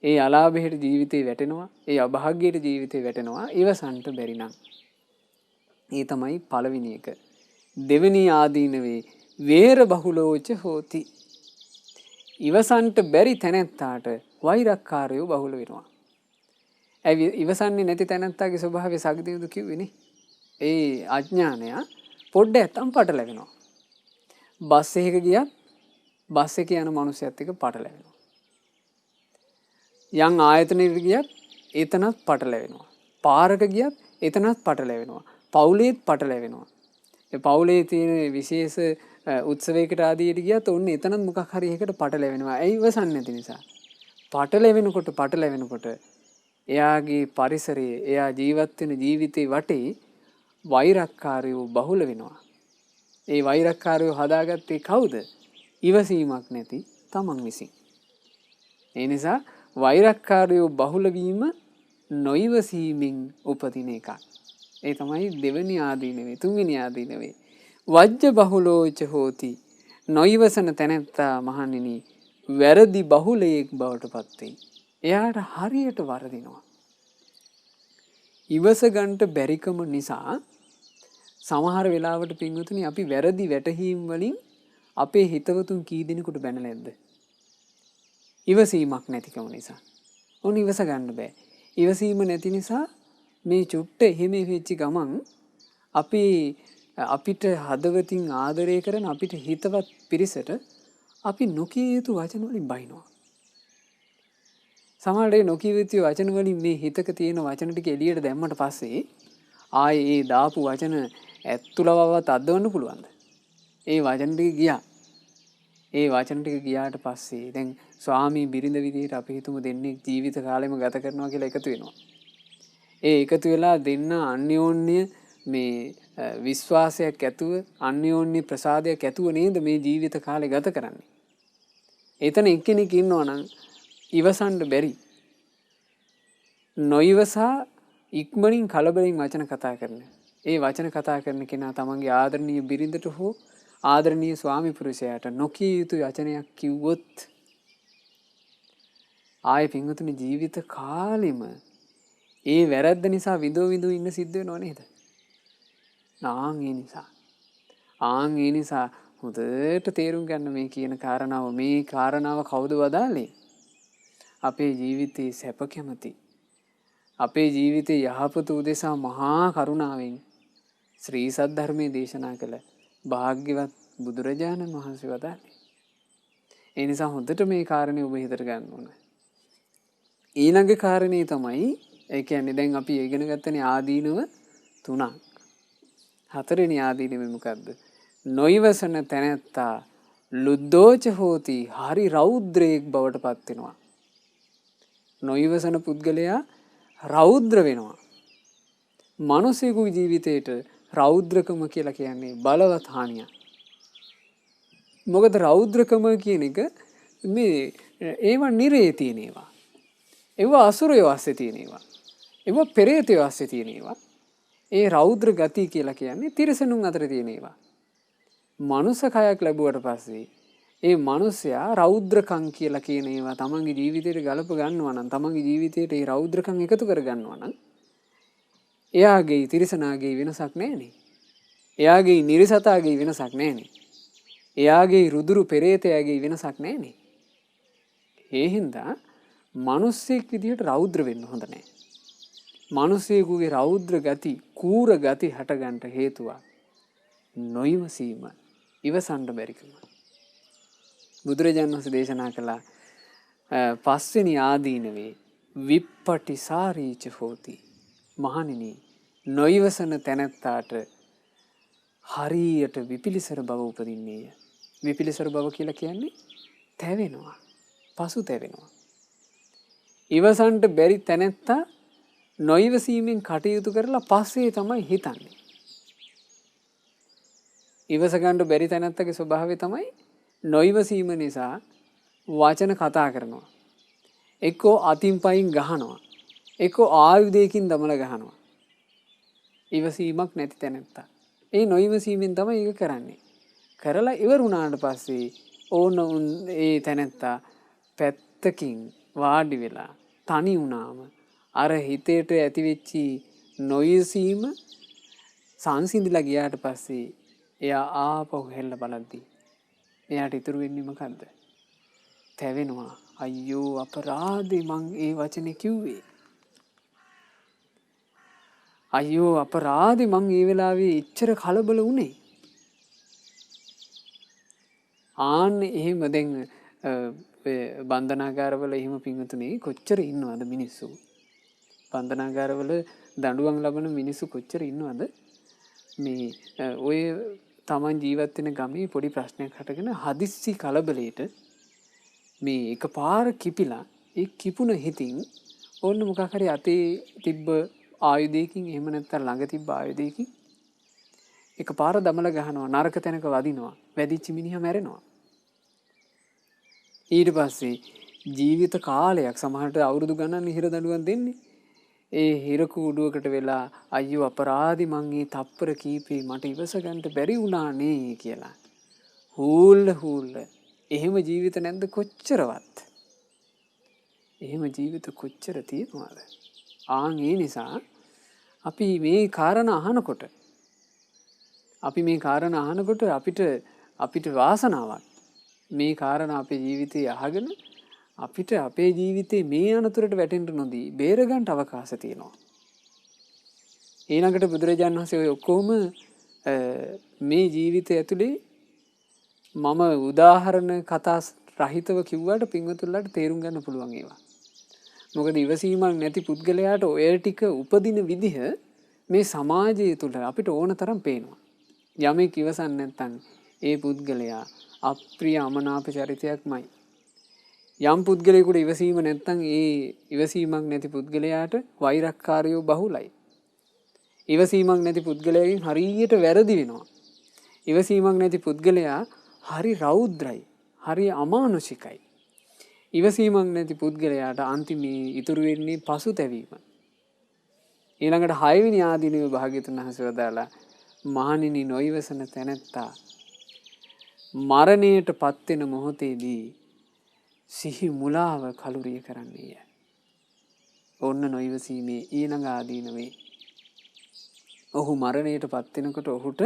ඒ අලාභයට ජීවිතේ වැටෙනවා, ඒ අභාග්‍යයට ජීවිතේ වැටෙනවා ඉවසන්ට බැරි නම්. ඒ තමයි පළවෙනි එක. දෙවෙනි ආදීනවේ වේර බහුලෝච හෝති. ඉවසන්ට බැරි තැනැත්තාට වෛරක්කාරයෝ බහුල වෙනවා. ඉවසන්නේ නැති තැනැත්තාගේ ස්වභාවය සග්දියුදු කිව්වේනේ. ඒ අඥානය පොඩ්ඩක් නැත්තම් පටලැවෙනවා. බස් එකක ගියත් බස් එකේ යන මිනිස්සුත් එක්ක පටලැවෙනවා. යම් ආයතනයකට ගියත් එතනත් පටලැවෙනවා. පාරක ගියත් එතනත් පටලැවෙනවා. පවුලේත් පටලැවෙනවා. ඒ පවුලේ තියෙන විශේෂ උත්සවයකට ආදියට ගියත් ඔන්න එතනත් මොකක් හරි එකකට පටලැවෙනවා. ඇයි ඉවසන්නේ නැති නිසා. පටලැවෙනකොට එයාගේ පරිසරයේ එයා ජීවත් වෙන ජීවිතේ වටේ වෛරක්කාරයෝ බහුල වෙනවා. ඒ වෛරක්කාරයෝ හදාගත්තේ කවුද? ඉවසීමක් නැති තමන් විසින්. ඒ නිසා වෛරක්කාරයෝ බහුල වීම නොයිවසීමෙන් උපදින එකක්. ඒ තමයි දෙවෙනි ආදීනවේ. තුන්වෙනි ආදීනවේ වජ්ජ බහුලෝච හෝති. නොයිවසන තැනැත්තා මහණෙනි වැරදි බහුලයෙක් බවට පත් වෙයි. එයාට හරියට වරදිනවා. ඉවස ගන්නට බැරිකම නිසා සමහර වෙලාවට පින්වතුනි අපි වැරදි වැටහීම් වලින් අපේ හිතවතුන් කී දෙනෙකුට බැනලා නැද්ද? ඉවසීමක් නැතිකම නිසා. ඕන ඉවස ගන්න බෑ. ඉවසීම නැති නිසා මේ චුට්ට එහෙම වෙච්ච ගමන් අපිට හදවතින් ආදරය කරන අපිට හිතවත් පිරිසට අපි නොකිය යුතු වචන වලින් බයිනවා. සමහරවිට නොකිය යුතු වචන වලින් මේ හිතක තියෙන වචන ටික එළියට දැම්මට පස්සේ ආයේ ඒ දාපු වචන ඇත්තුලවවත් අද්දවන්න පුළුවන්ද? ඒ වචන ටික ගියා. ඒ වචන ටික ගියාට පස්සේ දැන් ස්වාමී බිරිඳ විදිහට අපි හිතමු දෙන්නේ ජීවිත කාලෙම ගත කරනවා කියලා එකතු වෙනවා. ඒ එකතු වෙලා දෙන්න අන්‍යෝන්‍ය මේ විශ්වාසයක් ඇතුව අන්‍යෝන්‍ය ප්‍රසාදයක් ඇතුව නේද මේ ජීවිත කාලේ ගත කරන්නේ. එතන එක්කෙනෙක් ඉන්නවා නම් ඉවසන්න බැරි. නොයිවසා ඉක්මනින් කලබලෙන් වචන කතා කරන. ඒ වචන කතා කරන කෙනා තමන්ගේ ආදරණීය බිරිඳට හෝ ආදරණීය ස්වාමි පුරුෂයාට නොකිය යුතු වචනයක් කිව්වොත් ආයේ පින්වතුනි ජීවිත කාලෙම ඒ වැරද්ද නිසා විඳෝ ඉන්න සිද්ධ වෙනව නේද? ආන් ඒ නිසා හොඳට තේරුම් ගන්න මේ කියන කාරණාව. මේ කාරණාව කවුද වදාළේ? අපේ ජීවිතේ සැප කැමති. අපේ ජීවිතේ යහපත උදෙසා මහා කරුණාවෙන් ශ්‍රී සද්ධර්මයේ දේශනා කළ භාග්‍යවත් බුදුරජාණන් වහන්සේ වදාළේ. ඒ නිසා හොඳට මේ කාරණේ ඔබ හිතට ගන්න ඕන. ඊළඟ කාරණේ තමයි ඒ කියන්නේ දැන් අපි ඉගෙන ගත්තනේ ආදීනව 3ක්. හතරවෙනි ආදීනව මොකද්ද? නොයිවසන තැනැත්තා ලුද්දෝච හෝති. හරි රෞද්‍රයෙක් බවට පත් වෙනවා. නොයිවසන පුද්ගලයා රෞද්‍ර වෙනවා. මිනිසෙකුගේ ජීවිතේට රෞද්‍රකම කියලා කියන්නේ බලවත් හානියක්. මොකද රෞද්‍රකම කියන එක මේ ඒවා නිරේ තියෙන ඒවා. ඒවා අසුරයෝ ASCII තියෙන ඒවා. ඒවා පෙරේතයෝ ASCII තියෙන ඒවා. ඒ රෞද්‍ර ගති කියලා කියන්නේ තිරිසනුන් අතර තියෙන ඒවා. මනුස්ස කයක් ලැබුවට පස්සේ ඒ මිනිසයා රෞද්‍රකම් කියලා කියන ඒවා තමන්ගේ ජීවිතයට ගලප ගන්නවා නම් තමන්ගේ ජීවිතයට ඒ රෞද්‍රකම් එකතු කර ගන්නවා නම් එයාගේ තිරිසනාගේ වෙනසක් නැහැනේ. එයාගේ නිරිසතාගේ වෙනසක් නැහැනේ. එයාගේ රුදුරු පෙරේතයාගේ වෙනසක් නැහැනේ. ඒ හින්දා මිනිස්සෙක් විදිහට රෞද්‍ර වෙන්න හොඳ නැහැ. මිනිසෙකුගේ රෞද්‍ර ගති, කූර ගති හටගන්න හේතුව නොයිවසීම, ඉවසන්න බැරිකම. බුදුරජාණන් වහන්සේ දේශනා කළා පස්වෙනි ආදීනවේ විප්පටිසාරීච හෝති. මහණෙනි, නොයිවසන තැනැත්තාට හරියට විපිලිසර බව උපදින්නේය. විපිලිසර බව කියලා කියන්නේ තැවෙනවා, පසු තැවෙනවා. ඉවසන්ට බැරි තැනැත්තා නොයිවසීමෙන් කටයුතු කරලා පස්සේ තමයි හිතන්නේ. ඉවසගන්න බැරි තැනැත්තගේ ස්වභාවය තමයි නොයිවසීම නිසා වචන කතා කරනවා. එක්කෝ අතින් පයින් ගහනවා. එක්කෝ ආයුධයකින් දමලා ගහනවා. ඉවසීමක් නැති තැනැත්තා. ඒ නොයිවසීමෙන් තමයි ඒක කරන්නේ. කරලා ඉවර වුණාට පස්සේ ඕන ඒ තැනැත්තා පැත්තකින් වාඩි වෙලා තනි වුණාම අර හිතේට ඇතිවෙච්චි නොයිවසීම සංසිඳිලා ගියාට පස්සේ එයා ආපහු හෙල්ල බලද්දී එයාට ඉතුරු වෙන්නේ මොකද්ද? තැවෙනවා. අයියෝ අපරාධේ මං ඒ වචනේ කිව්වේ. අයියෝ අපරාධේ මං ඒ වෙලාවේ ඉච්චර කලබල වුණේ. ආන්න එහෙම දැන් බන්ධනාගාරවල එහෙම පින්වතුනි කොච්චර ඉන්නවද මිනිස්සු? බන්ධනාගාරවල දඬුවම් ලබන මිනිස්සු කොච්චර ඉන්නවද? මේ ඔය තමන් ජීවත් වෙන ගමේ පොඩි ප්‍රශ්නයක් හටගෙන හදිස්සි කලබලයට මේ එකපාර කිපිලා ඒ කිපුණ හිතින් ඕන්න මොකක් හරි අතේ තිබ්බ ආයුධයකින් එහෙම නැත්නම් ළඟ තිබ්බ ආයුධයකින් එකපාර දමලා ගහනවා, නරක තැනක වදිනවා, වැදිච්ච මිනිහා මැරෙනවා. ඊට පස්සේ ජීවිත කාලයක් සමහරට අවුරුදු ගණන් හිර දඬුවම් දෙන්නේ. ඒ හිර කූඩුවකට වෙලා අයියෝ අපරාධි මං මේ තප්පර කීපේ මට ඉවස ගන්න බැරි වුණා නේ කියලා. හූල්ල එහෙම ජීවිත නැද්ද කොච්චරවත්? එහෙම ජීවිත කොච්චර තියෙනවද? ආන් ඒ නිසා අපි මේ කාරණා අහනකොට අපිට වාසනාවක් මේ කාරණා අපේ ජීවිතයේ අහගෙන අපිට අපේ ජීවිතේ මේ අනතුරට වැටෙන්න නොදී බේරගන්න අවකාශ තියෙනවා. ඊළඟට බුදුරජාණන් වහන්සේ ඔය ඔක්කොම මේ ජීවිතය ඇතුලේ මම උදාහරණ කතා රහිතව කිව්වට පින්වතුන්ලාට තේරුම් ගන්න පුළුවන් ඒවා. මොකද ඉවසීමක් නැති පුද්ගලයාට ඔය ටික උපදින විදිහ මේ සමාජය තුළ අපිට ඕන තරම් පේනවා. යමෙක් ඉවසන්නේ නැත්නම් ඒ පුද්ගලයා අප්‍රිය අමනාප චරිතයක්මයි. යම් පුද්ගලයෙකුට ඉවසීම නැත්නම් ඒ ඉවසීමක් නැති පුද්ගලයාට වෛරක්කාරයෝ බහුලයි. ඉවසීමක් නැති පුද්ගලයාගෙන් හරියට වැරදි වෙනවා. ඉවසීමක් නැති පුද්ගලයා හරි රෞද්‍රයි, හරි අමානුෂිකයි. ඉවසීමක් නැති පුද්ගලයාට අන්තිමේ ඉතුරු වෙන්නේ පසුතැවීම. ඊළඟට 6 වෙනි ආදීනව භාග්‍යතුන් වහන්සේ වදාලා මහණෙනි, නොයිවසන තැනැත්තා මරණයට පත්වෙන මොහොතේදී සිහි මුලාව කලුරිය කරන්නේය. ඔන්න නොයිවසීමේ ඊළඟ ආදීනවේ. ඔහු මරණයට පත්වෙනකොට ඔහුට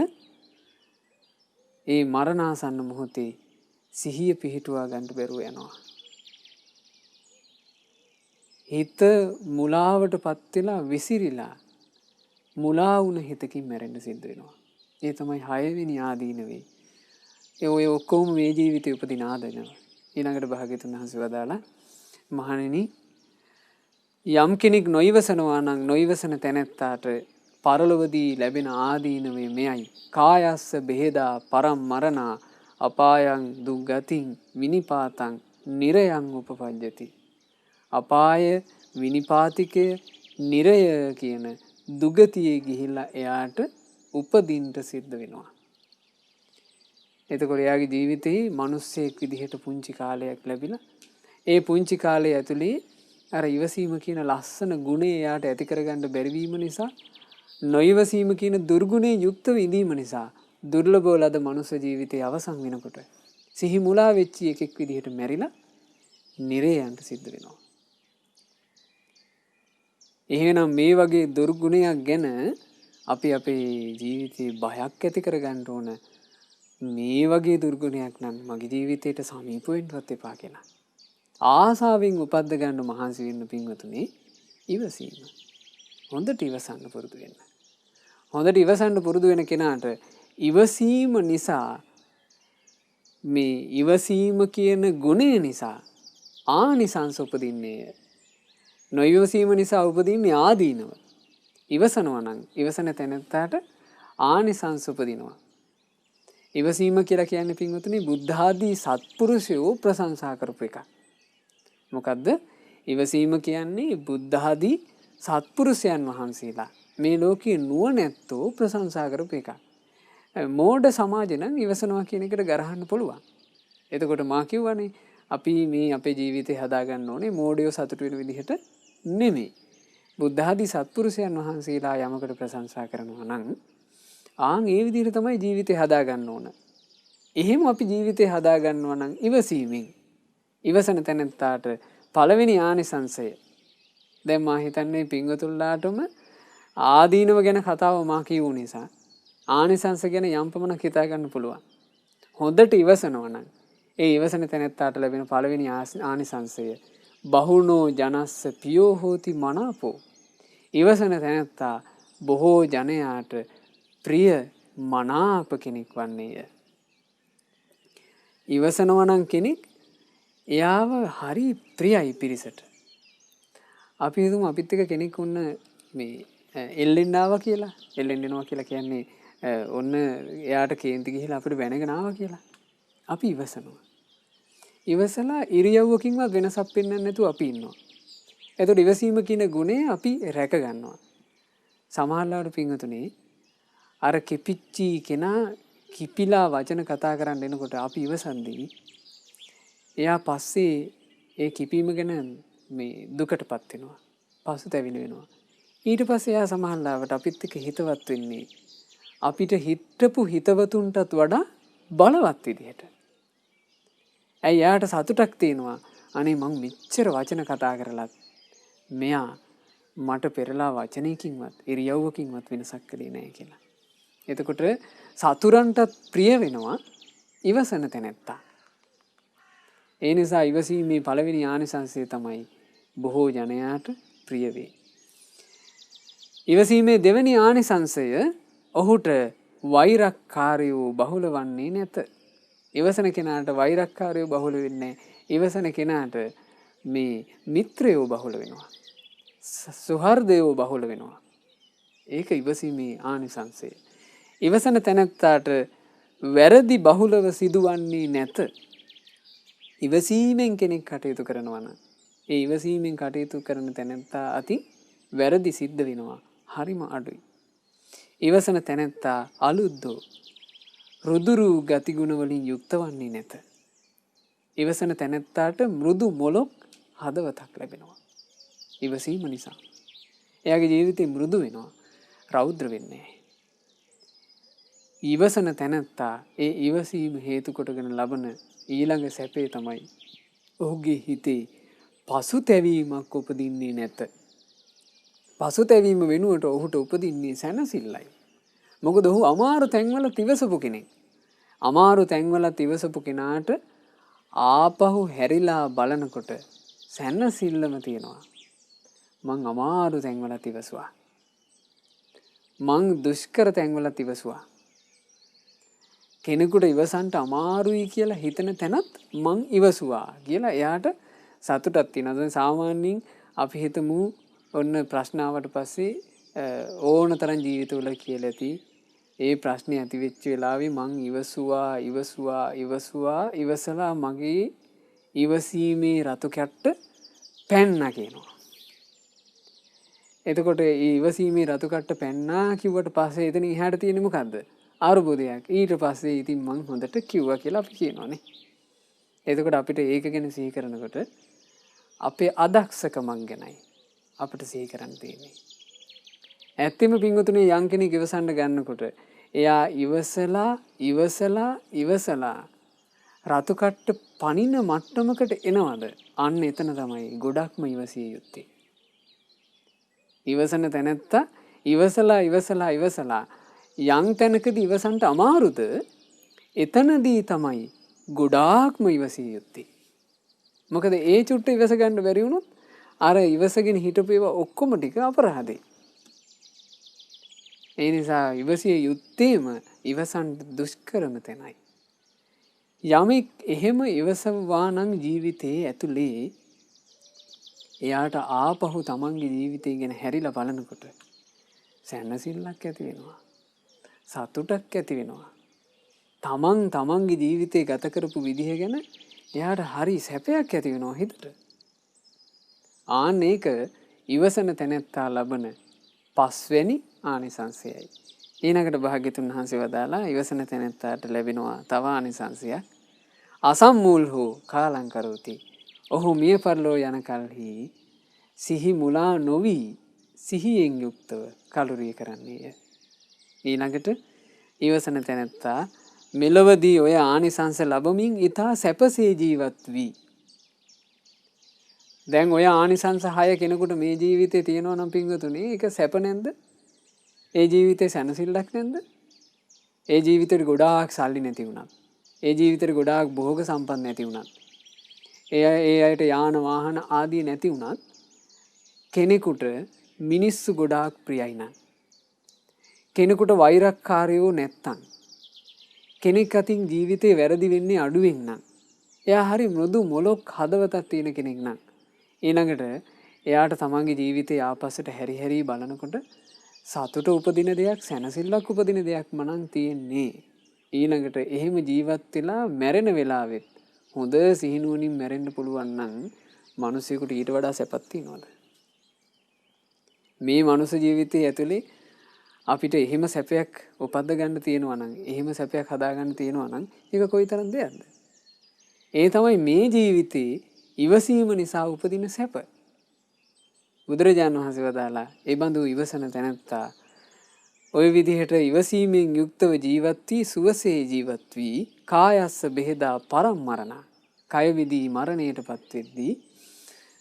ඒ මරණාසන්න මොහොතේ සිහිය පිහිටුවා ගන්න බැරුව යනවා. හිත මුලාවට පත් වෙලා විසිරිලා මුලා වුණ හිතකින් මැරෙන්න සිද්ධ වෙනවා. ඒ තමයි 6 වෙනි ආදීනවේ. ඔය ඔක්කොම මේ ජීවිතේ උපදින ආදීනව. ඊළඟට භාග්‍යතුන් වහන්සේ වදාලා මහණෙනි, යම් කෙනෙක් නොයිවසනවා නම් නොයිවසන තැනැත්තාට පරලොවදී ලැබෙන ආදීනවේ මෙයයි. කායස්ස බෙහෙදා පරම් මරණා අපායං දුගතින් විනිපාතං නිරයං උපපජ්ජති. අපාය, විනිපාතිකය, නිරය කියන දුගතියේ ගිහිල්ලා එයාට උපදින්න සිද්ධ වෙනවා. එතකොට එයාගේ ජීවිතේ මිනිස්සෙක් විදිහට පුංචි කාලයක් ලැබිලා ඒ පුංචි කාලය ඇතුලේ අර ඉවසීම කියන ලස්සන ගුණය එයාට ඇති කරගන්න බැරි වීම නිසා, නොයිවසීම කියන දුර්ගුණේ යුක්තව ඉඳීම නිසා දුර්ලභව ලද මනුෂ්‍ය ජීවිතයේ අවසන් වෙනකොට සිහි මුලා වෙච්ච එකෙක් විදිහට මැරිලා නිරයන්ට සිද්ධ වෙනවා. එහෙනම් මේ වගේ දුර්ගුණයක් ගැන අපි අපේ ජීවිතේ බයක් ඇති කරගන්න ඕන. මේ වගේ දුර්ගුණයක් නම් මගේ ජීවිතේට සමීප වෙන්නවත් එපා කියලා. ආසාවෙන් උපද්ද ගන්න මහන්සි වෙන්න පින්වතුනි ඉවසීම. හොඳට ඉවසන්න පුරුදු වෙන්න. හොඳට ඉවසන්න පුරුදු වෙන කෙනාට ඉවසීම නිසා මේ ඉවසීම කියන ගුණය නිසා ආනිසංස උපදින්නේ. නොඉවසීම නිසා උපදින්නේ ආදීනව. ඉවසනවා නම් ඉවසන තැනට ආනිසංස උපදිනවා. ඉවසීම කියලා කියන්නේ පින්වතුනි බුද්ධ ආදී සත්පුරුෂයෝ ප්‍රශංසා කරපු එකක්. මොකද්ද? ඉවසීම කියන්නේ බුද්ධ ආදී සත්පුරුෂයන් වහන්සේලා මේ ලෝකයේ නුවණැත්තෝ ප්‍රශංසා කරපු එකක්. මෝඩ සමාජය නම් ඉවසනවා කියන එකට ගරහන්න පුළුවන්. එතකොට මා කිව්වනේ අපි මේ අපේ ජීවිතේ හදාගන්න ඕනේ මෝඩයෝ සතුට වෙන විදිහට නෙමෙයි. බුද්ධ ආදී සත්පුරුෂයන් වහන්සේලා යමකට ප්‍රශංසා කරනවා නම් ආන් ඒ විදිහට තමයි ජීවිතේ හදාගන්න ඕන. එහෙම අපි ජීවිතේ හදාගන්නවා නම් ඉවසීමෙන් ඉවසන තැනට පළවෙනි ආනිසංසය දැන් මා හිතන්නේ පින්වතුන්ලාටම ආදීනව ගැන කතාව මා කියවු නිසා ආනිසංස ගැන යම් පමණක් හිතා ගන්න පුළුවන්. හොඳට ඉවසනවා නම් ඒ ඉවසන තැනට ලැබෙන පළවෙනි ආනිසංසය බහුනෝ ජනස්ස පියෝ හෝති මනාපෝ. ඉවසන තැනත්තා බොහෝ ජනයාට ප්‍රිය මනාප කෙනෙක් වන්නේය. ඉවසනවා නම් කෙනෙක් එයාව හරි ප්‍රියයි පිරිසට. අපි හිතමු අපිත් එක්ක කෙනෙක් ඔන්න මේ එල්ලෙන්න ආවා කියලා. එල්ලෙන්න එනවා කියලා කියන්නේ ඔන්න එයාට කේන්ති ගිහිලා අපිට බැනගෙන ආවා කියලා. අපි ඉවසනවා. ඉවසලා ඉරියව්වකින්වත් වෙනසක් පෙන්වන්න නැතුව අපි ඉන්නවා. එතකොට ඉවසීම කියන ගුණය අපි රැක ගන්නවා. සමහරවිට පින්වතුනි අර කිපිච්චි කෙනා කිපිලා වචන කතා කරන්න එනකොට අපි ඉවසන්දී එයා පස්සේ ඒ කිපීම ගැන මේ දුකටපත් වෙනවා. පසුතැවිලි වෙනවා. ඊට පස්සේ එයා සමහරවිට අපිත් එක්ක හිතවත් වෙන්නේ අපිට හිටපු හිතවතුන්ටත් වඩා බලවත් විදිහට. ඇයි එයාට සතුටක් තියෙනවා. අනේ මං මෙච්චර වචන කතා කරලත් මෙයා මට පෙරලා වචනයකින්වත් ඉරියව්වකින්වත් වෙනසක් කළේ නැහැ කියලා. එතකොට සතුරන්ටත් ප්‍රිය වෙනවා ඉවසන තැනැත්තා. ඒ නිසා ඉවසීමේ පළවෙනි ආනිසංසය තමයි බොහෝ ජනයාට ප්‍රිය වේ. ඉවසීමේ දෙවෙනි ආනිසංසය ඔහුට වෛරක්කාරයෝ බහුල වන්නේ නැත. ඉවසන කෙනාට වෛරක්කාරයෝ බහුල වෙන්නේ ඉවසන කෙනාට මේ මිත්‍රයෝ බහුල වෙනවා. සුහෘදයෝ බහුල වෙනවා. ඒක ඉවසීමේ ආනිසංසය. ඉවසන තැනැත්තාට වැරදි බහුලව සිදුවන්නේ නැත. ඉවසීමෙන් කෙනෙක් කටයුතු කරනවා නම් ඒ ඉවසීමෙන් කටයුතු කරන තැනැත්තා අතින් වැරදි සිද්ධ වෙනවා. හරිම අඩුයි. ඉවසන තැනැත්තා අලුද්දෝ රුදුරු ගතිගුණ වලින් යුක්ත වන්නේ නැත. ඉවසන තැනැත්තාට මෘදු මොලොක් හදවතක් ලැබෙනවා. ඉවසීම නිසා. එයාගේ ජීවිතේ මෘදු වෙනවා. රෞද්‍ර වෙන්නේ නැහැ. ඉවසන තැනැත්තා ඒ ඉවසීම හේතු කොටගෙන ලබන ඊළඟ සැපේ තමයි ඔහුගේ හිතේ පසුතැවීමක් උපදින්නේ නැත. පසුතැවීම වෙනුවට ඔහුට උපදින්නේ සැනසෙල්ලයි. මොකද ඔහු අමාරු තැන්වල තිවසපු කෙනෙක්. අමාරු තැන්වල තිවසපු කෙනාට ආපහු හැරිලා බලනකොට සැනසෙල්ලම තියෙනවා. මං අමාරු තැන්වල තිවසුවා. මං දුෂ්කර තැන්වල තිවසුවා. කෙනෙකුට ඉවසන්ට අමාරුයි කියලා හිතන තැනත් මං ඉවසුවා කියලා එයාට සතුටක් තියෙනවා. දැන් සාමාන්‍යයෙන් අපි හිතමු ඔන්න ප්‍රශ්නාවට පස්සේ ඕන තරම් ජීවිතවල කියලා ඇති ඒ ප්‍රශ්නේ ඇති වෙච්ච වෙලාවේ මං ඉවසලා මගේ ඉවසීමේ රතු කැට්ට පැන්නා කියනවා. එතකොට ඒ ඉවසීමේ රතු කට්ට පැන්නා කිව්වට පස්සේ එතන එහාට තියෙන්නේ මොකද්ද? අරුබුදයක්. ඊට පස්සේ ඉතින් මං හොඳට කිව්වා කියලා අපි කියනවානේ. එතකොට අපිට ඒක ගැන සිහි කරනකොට අපේ අදක්ෂකමක් ගැනයි අපිට සිහි කරන්න තියෙන්නේ. ඇත්තම පින්වතුනි යම් කෙනෙක් ඉවසන්න ගන්නකොට එයා ඉවසලා රතු කට්ට පනින මට්ටමකට එනවද? අන්න එතන තමයි ගොඩක්ම ඉවසිය යුත්තේ. ඉවසන තැනැත්තා ඉවසලා යම් තැනකදී ඉවසන්ට අමාරුද? එතනදී තමයි ගොඩාක්ම ඉවසිය යුත්තේ. මොකද ඒ චුට්ට ඉවස ගන්න බැරි වුණොත් අර ඉවසගෙන හිටපු ඒවා ඔක්කොම ටික අපරාධේ. ඒ නිසා ඉවසිය යුත්තේම ඉවසන් දුෂ්කරම තැනයි. යමෙක් එහෙම ඉවසවා නම් ජීවිතයේ ඇතුලේ එයාට ආපහු තමන්ගේ ජීවිතය ගැන හැරිලා බලනකොට සැනසෙල්ලක් ඇති වෙනවා. සතුටක් ඇති වෙනවා. තමන්ගේ ජීවිතේ ගත කරපු විදිහ ගැන එයාට හරි සැපයක් ඇති වෙනවා හිතට. ආන්න ඒක ඉවසන තැනැත්තා ලබන පස්වැනි ආනිසංසයයි. ඊළඟට භාග්‍යතුන් වහන්සේ වදාලා ඉවසන තැනැත්තාට ලැබෙනවා තව ආනිසංසයක්. අසම්මූල් හෝ කාලං කරෝති. ඔහු මිය පරලෝ යන කල්හි සිහි මුලා නොවි සිහියෙන් යුක්තව කලුරිය කරන්නේය. ඊළඟට ඉවසන තැනැත්තා මෙලොවදී ඔය ආනිසංස ලැබමින් ඊතා සැපසේ ජීවත් වී. දැන් ඔය ආනිසංස 6 කෙනෙකුට මේ ජීවිතේ තියෙනවා නම් පින්වතුනි ඒක සැප නැද්ද? ඒ ජීවිතේ සැනසෙල්ලක් නැද්ද? ඒ ජීවිතේට ගොඩාක් සල්ලි නැති වුණත්, ඒ ජීවිතේට ගොඩාක් භෝග සම්පත් නැති වුණත්, ඒ අයට යාන වාහන ආදී නැති වුණත් කෙනෙකුට මිනිස්සු ගොඩාක් ප්‍රියයි නම්, කෙනෙකුට වෛරක්කාරයෝ නැත්තම්, කෙනෙක් අතින් ජීවිතේ වැරදි වෙන්නේ අඩුවෙන් නම්, එයා හරි මෘදු මොලොක් හදවතක් තියෙන කෙනෙක් නම්, ඊළඟට එයාට තමන්ගේ ජීවිතේ ආපස්සට හැරි බලනකොට සතුට උපදින දෙයක්, සැනසෙල්ලක් උපදින දෙයක් මනන් තියෙන්නේ. ඊළඟට එහෙම ජීවත් වෙලා මැරෙන වෙලාවෙත් හොඳ සිහිනුවණින් මැරෙන්න පුළුවන් නම් මිනිසෙකුට ඊට වඩා සැපක් තියනවද? මේ මනුස්ස ජීවිතයේ ඇතුලේ අපිට එහෙම සැපයක් උපද්ද ගන්න තියෙනවා නම්, එහෙම සැපයක් හදා ගන්න තියෙනවා නම් ඒක කොයිතරම් දෙයක්ද? ඒ තමයි මේ ජීවිතේ ඉවසීම නිසා උපදින සැප. බුදුරජාණන් වහන්සේ වදාලා ඒ බඳු ඉවසන තැනැත්තා ඔය විදිහට ඉවසීමෙන් යුක්තව ජීවත් වී සුවසේ ජීවත් වී කායස්ස බෙහෙදා පරම්මරණ කය විදී මරණයටපත් වෙද්දී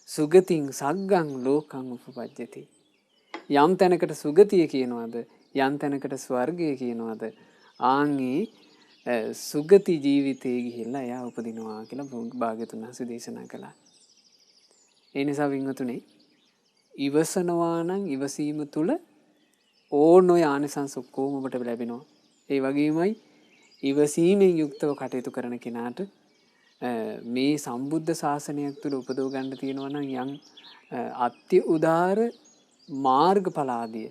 සුගතින් සග්ගං ලෝකං උපපජ්ජති. යම් තැනකට සුගතිය කියනවාද, යම් තැනකට ස්වර්ගය කියනවාද, ආන්ගේ සුගති ජීවිතේ ගිහිල්ලා එයා උපදිනවා කියලා භාග්‍යතුන් වහන්සේ දේශනා කළා. ඒ නිසා වින්වතුනේ ඉවසනවා නම් ඉවසීම තුළ ඕන ඔය ආනිසංස ඔක්කොම ඔබට ලැබෙනවා. ඒ වගේමයි ඉවසීමෙන් යුක්තව කටයුතු කරන කෙනාට මේ සම්බුද්ධ ශාසනයක් තුළ උපදව ගන්න තියෙනවා නම් යම් අත්‍ය උදාර මාර්ගඵල ආදිය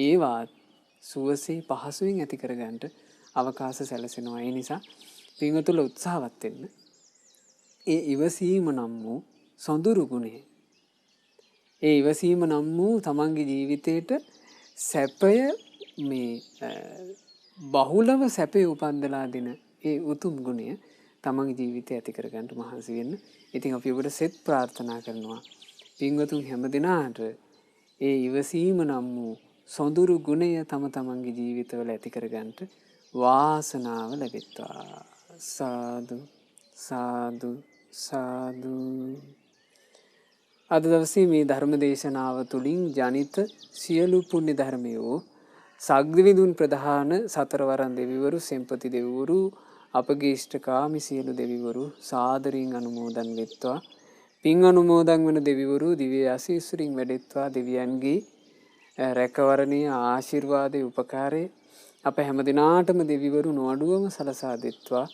ඒවා සුවසේ පහසුවෙන් ඇති කරගන්න අවකාශ සැලසෙනවා. ඒ නිසා පින්වතුන්ල උත්සාහවත් වෙන්න. ඒ ඉවසීම නම් වූ සොඳුරු ගුණය, ඒ ඉවසීම නම් වූ තමන්ගේ ජීවිතේට සැපය මේ බහුලව සැපේ උපන්දලා දෙන ඒ උතුම් ගුණය තමන්ගේ ජීවිතේ ඇති කරගන්න මහන්සි වෙන්න. ඉතින් අපි ඔබට සෙත් ප්‍රාර්ථනා කරනවා. පින්වතුන් හැමදෙනාට ඒ ඉවසීම නම් වූ සොඳුරු ගුණය තමන්ගේ ජීවිතවල ඇති කරගන්න වාසනාව ලැබෙත්වා. සාදු සාදු සාදු. අද දවසේ මේ ධර්ම දේශනාව තුළින් ජනිත සියලු පුණ්‍ය ධර්මයෝ සග්විදුන් ප්‍රධාන සතරවරන් දෙවිවරු, සෙම්පති දෙවිවරු, අපගේ ඉෂ්ඨකාමි සියලු දෙවිවරු සාදරයෙන් අනුමෝදන් වෙත්වා. පින් අනුමෝදන් වන දෙවිවරු දිව්‍ය ආශීර්වාදයෙන් වැඩෙත්වා. දෙවියන්ගේ රැකවරණයේ ආශිර්වාදයේ උපකාරයේ අප හැම දිනාටම දෙවිවරු නොඅඩුවම සලසා දෙත්වා.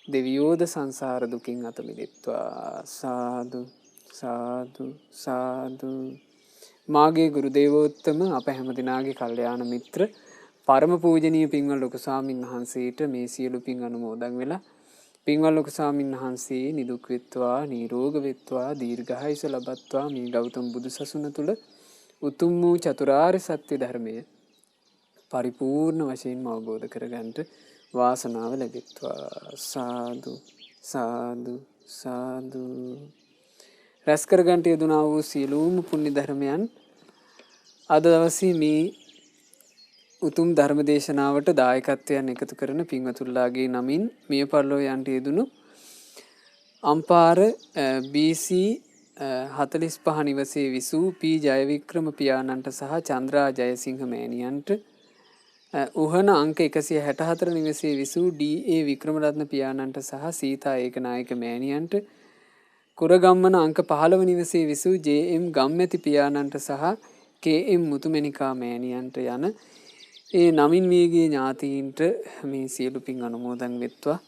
දෙවියෝද සංසාර දුකින් අත මිදෙත්වා. සාදු සාදු සාදු. මාගේ ගුරු දේවෝත්තම අප හැම දිනාගේ කල්යාණ මිත්‍ර පරම පූජනීය පින්වත් ලොකු ස්වාමීන් වහන්සේට මේ සියලු පින් අනුමෝදන් වෙලා පින්වත් ලොකු ස්වාමීන් වහන්සේ නිදුක් වෙත්වා, නිරෝග වෙත්වා, දීර්ඝායුෂ ලබත්වා. මේ ගෞතම බුදුසසුන තුල උතුම් වූ චතුරාර්ය සත්‍ය ධර්මය පරිපූර්ණ වශයෙන්ම අවබෝධ කරගන්නට වාසනාව ලැබෙත්වා. සාදු සාදු සාදු. රැස් කරගන්නට යෙදුනා වූ සියලුම පුණ්‍ය ධර්මයන් අද දවසේ මේ උතුම් ධර්ම දේශනාවට දායකත්වයන් එකතු කරන පින්වතුන්ලාගේ නමින් මිය පරලෝ යන්ට යෙදුණු අම්පාර BC 45 නිවසේ විසූ පී ජයවික්‍රම පියාණන්ට සහ චන්ද්‍රා ජයසිංහ මෑණියන්ට, උහන අංක 164 නිවසේ විසූ DA වික්‍රමරත්න පියාණන්ට සහ සීතා ඒකනායක මෑණියන්ට, කුරගම්මන අංක 15 නිවසේ විසූ ජේ.එම්. ගම්මැති පියාණන්ට සහ කේ.එම්. මුතුමැණිකා මෑණියන්ට යන ඒ නමින් මියගිය ඥාතීන්ට මේ සියලු පින් අනුමෝදන් වෙත්වා.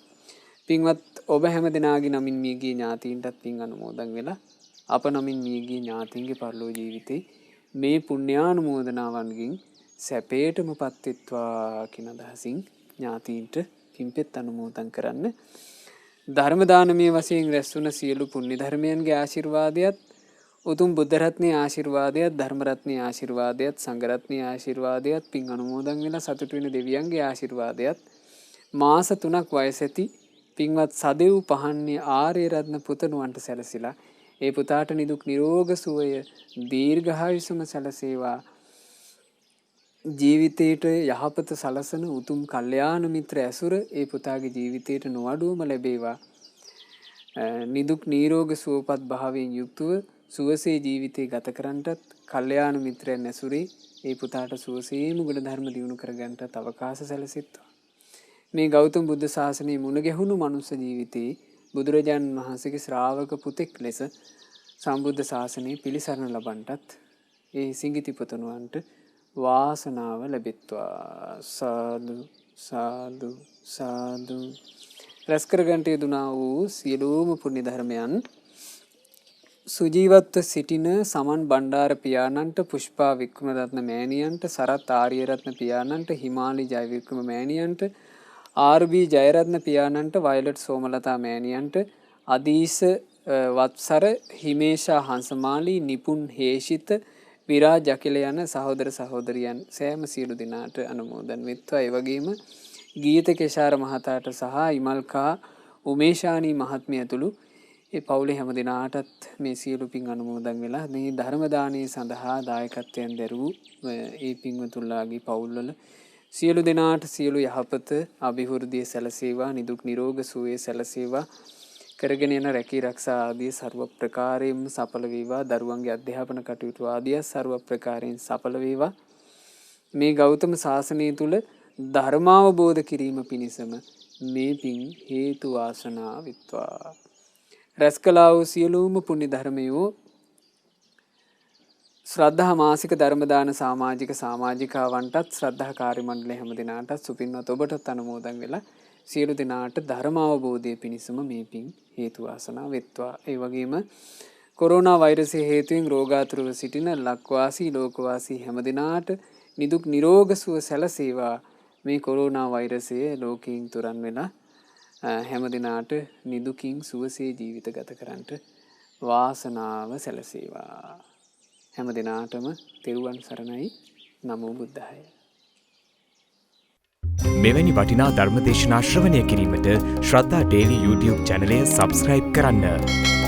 පින්වත් ඔබ හැම දෙනාගේ නමින් මියගිය ඥාතීන්ටත් පින් අනුමෝදන් වෙලා අප නමින් මියගිය ඥාතීන්ගේ පරලෝ ජීවිතේ මේ පුණ්‍යානුමෝදනාවන්ගෙන් සැපේටම පත්වෙත්වා කියන අදහසින් ඥාතීන්ට පින්පෙත් අනුමෝදන් කරන්න. ධර්ම දානමය වශයෙන් රැස් වුණ සියලු පුණ්‍ය ධර්මයන්ගේ ආශිර්වාදයත් උතුම් බුද්ධ රත්නයේ ආශිර්වාදයත් ධර්ම රත්නයේ ආශිර්වාදයත් සංඝ රත්නයේ ආශිර්වාදයත් පින් අනුමෝදන් වෙලා සතුටු වෙන දෙවියන්ගේ ආශිර්වාදයත් මාස 3ක් වයස ඇති පින්වත් සදෙව් පහන්නේ ආර්ය රත්න පුතණුවන්ට සැලසිලා ඒ පුතාට නිදුක් නිරෝග සුවය දීර්ඝායුෂම සැලසේවා. ජීවිතයට යහපත සලසන උතුම් කල්යාණ මිත්‍ර ඇසුර ඒ පුතාගේ ජීවිතයට නොඅඩුවම ලැබේවා. නිදුක් නිරෝග සුවපත් භාවයෙන් යුක්තව සුවසේ ජීවිතේ ගත කරන්නටත් කල්යාණ මිත්‍රයන් ඇසුරේ ඒ පුතාට සුවසේම ගුණ ධර්ම දියුණු කරගන්නටත් අවකාශ සැලසෙත්වා. මේ ගෞතම බුද්ධ ශාසනයේ මුණ ගැහුණු මනුස්ස ජීවිතේ බුදුරජාණන් වහන්සේගේ ශ්‍රාවක පුතෙක් ලෙස සම්බුද්ධ ශාසනය පිළිසරණ ලබන්නටත් ඒ සිඟිති පුතණුවන්ට වාසනාව ලැබෙත්වා. සාදු සාදු සාදු. රැස් කරගන්ට යෙදුනා වූ සියලුම පුණ්‍ය ධර්මයන් සුජීවත්ව සිටින සමන් බණ්ඩාර පියාණන්ට, පුෂ්පා වික්‍රමරත්න මෑණියන්ට, සරත් ආර්යරත්න පියාණන්ට, හිමාලි ජයවික්‍රම මෑණියන්ට, ආර්.බී. ජයරත්න පියාණන්ට, වයලට් සෝමලතා මෑණියන්ට, අදීස වත්සර, හිමේෂා හංසමාලි, නිපුන් හේෂිත, විරාජ් අකිල යන සහෝදර සහෝදරියන් සෑම සියලු දෙනාට අනුමෝදන් වෙත්වා. ඒ වගේම ගීත කෙශාර මහතාට සහ ඉමල්කා උමේෂානී මහත්මිය ඇතුළු ඒ පවුලේ හැම දෙනාටත් මේ සියලු පින් අනුමෝදන් වෙලා මේ ධර්ම දානයේ සඳහා දායකත්වයෙන් දරූ ඒ පින්වතුන්ලාගේ පවුල්වල සියලු දෙනාට සියලු යහපත අභිවෘද්ධිය සැලසේවා. නිදුක් නිරෝග සුවය සැලසේවා. කරගෙන යන රැකී ආරක්ෂා ආදී ਸਰව ප්‍රකාරයෙන්ම සඵල වේවා. දරුවන්ගේ අධ්‍යාපන කටයුතු ආදී ਸਰව ප්‍රකාරයෙන් සඵල වේවා. මේ ගෞතම ශාසනය තුල ධර්මාවබෝධ කිරීම පිණිසම මේ පින් හේතු වාසනා වෙත්වා. රැස් කළා වූ සියලුම පුණ්‍ය ධර්මයෝ ශ්‍රද්ධා මාසික ධර්ම දාන සමාජිකාවන්ටත් ශ්‍රද්ධා කාර්ය මණ්ඩලයේ හැම දිනාටත් සුපින්වත් ඔබටත් අනුමෝදන් වෙලා සියලු දෙනාට ධර්ම අවබෝධය පිණිසම මේ පින් හේතු වාසනා වෙත්වා. ඒ වගේම කොරෝනා වෛරසය හේතුවෙන් රෝගාතුරව සිටින ලක්වාසී ලෝකවාසී හැම දිනාට නිදුක් නිරෝග සුව සැලසේවා. මේ කොරෝනා වෛරසය ලෝකයෙන් තුරන් වෙලා හැම දිනාට නිදුකින් සුවසේ ජීවිත ගත කරන්නට වාසනාව සැලසේවා. හැම දිනාටම තෙරුවන් සරණයි. නමෝ බුද්ධාය. මෙවැනි වටිනා ධර්මදේශනා ශ්‍රවණය කිරීමට ශ්‍රද්ධා ටෙලි YouTube චැනලය සබ්ස්ක්‍රයිබ් කරන්න.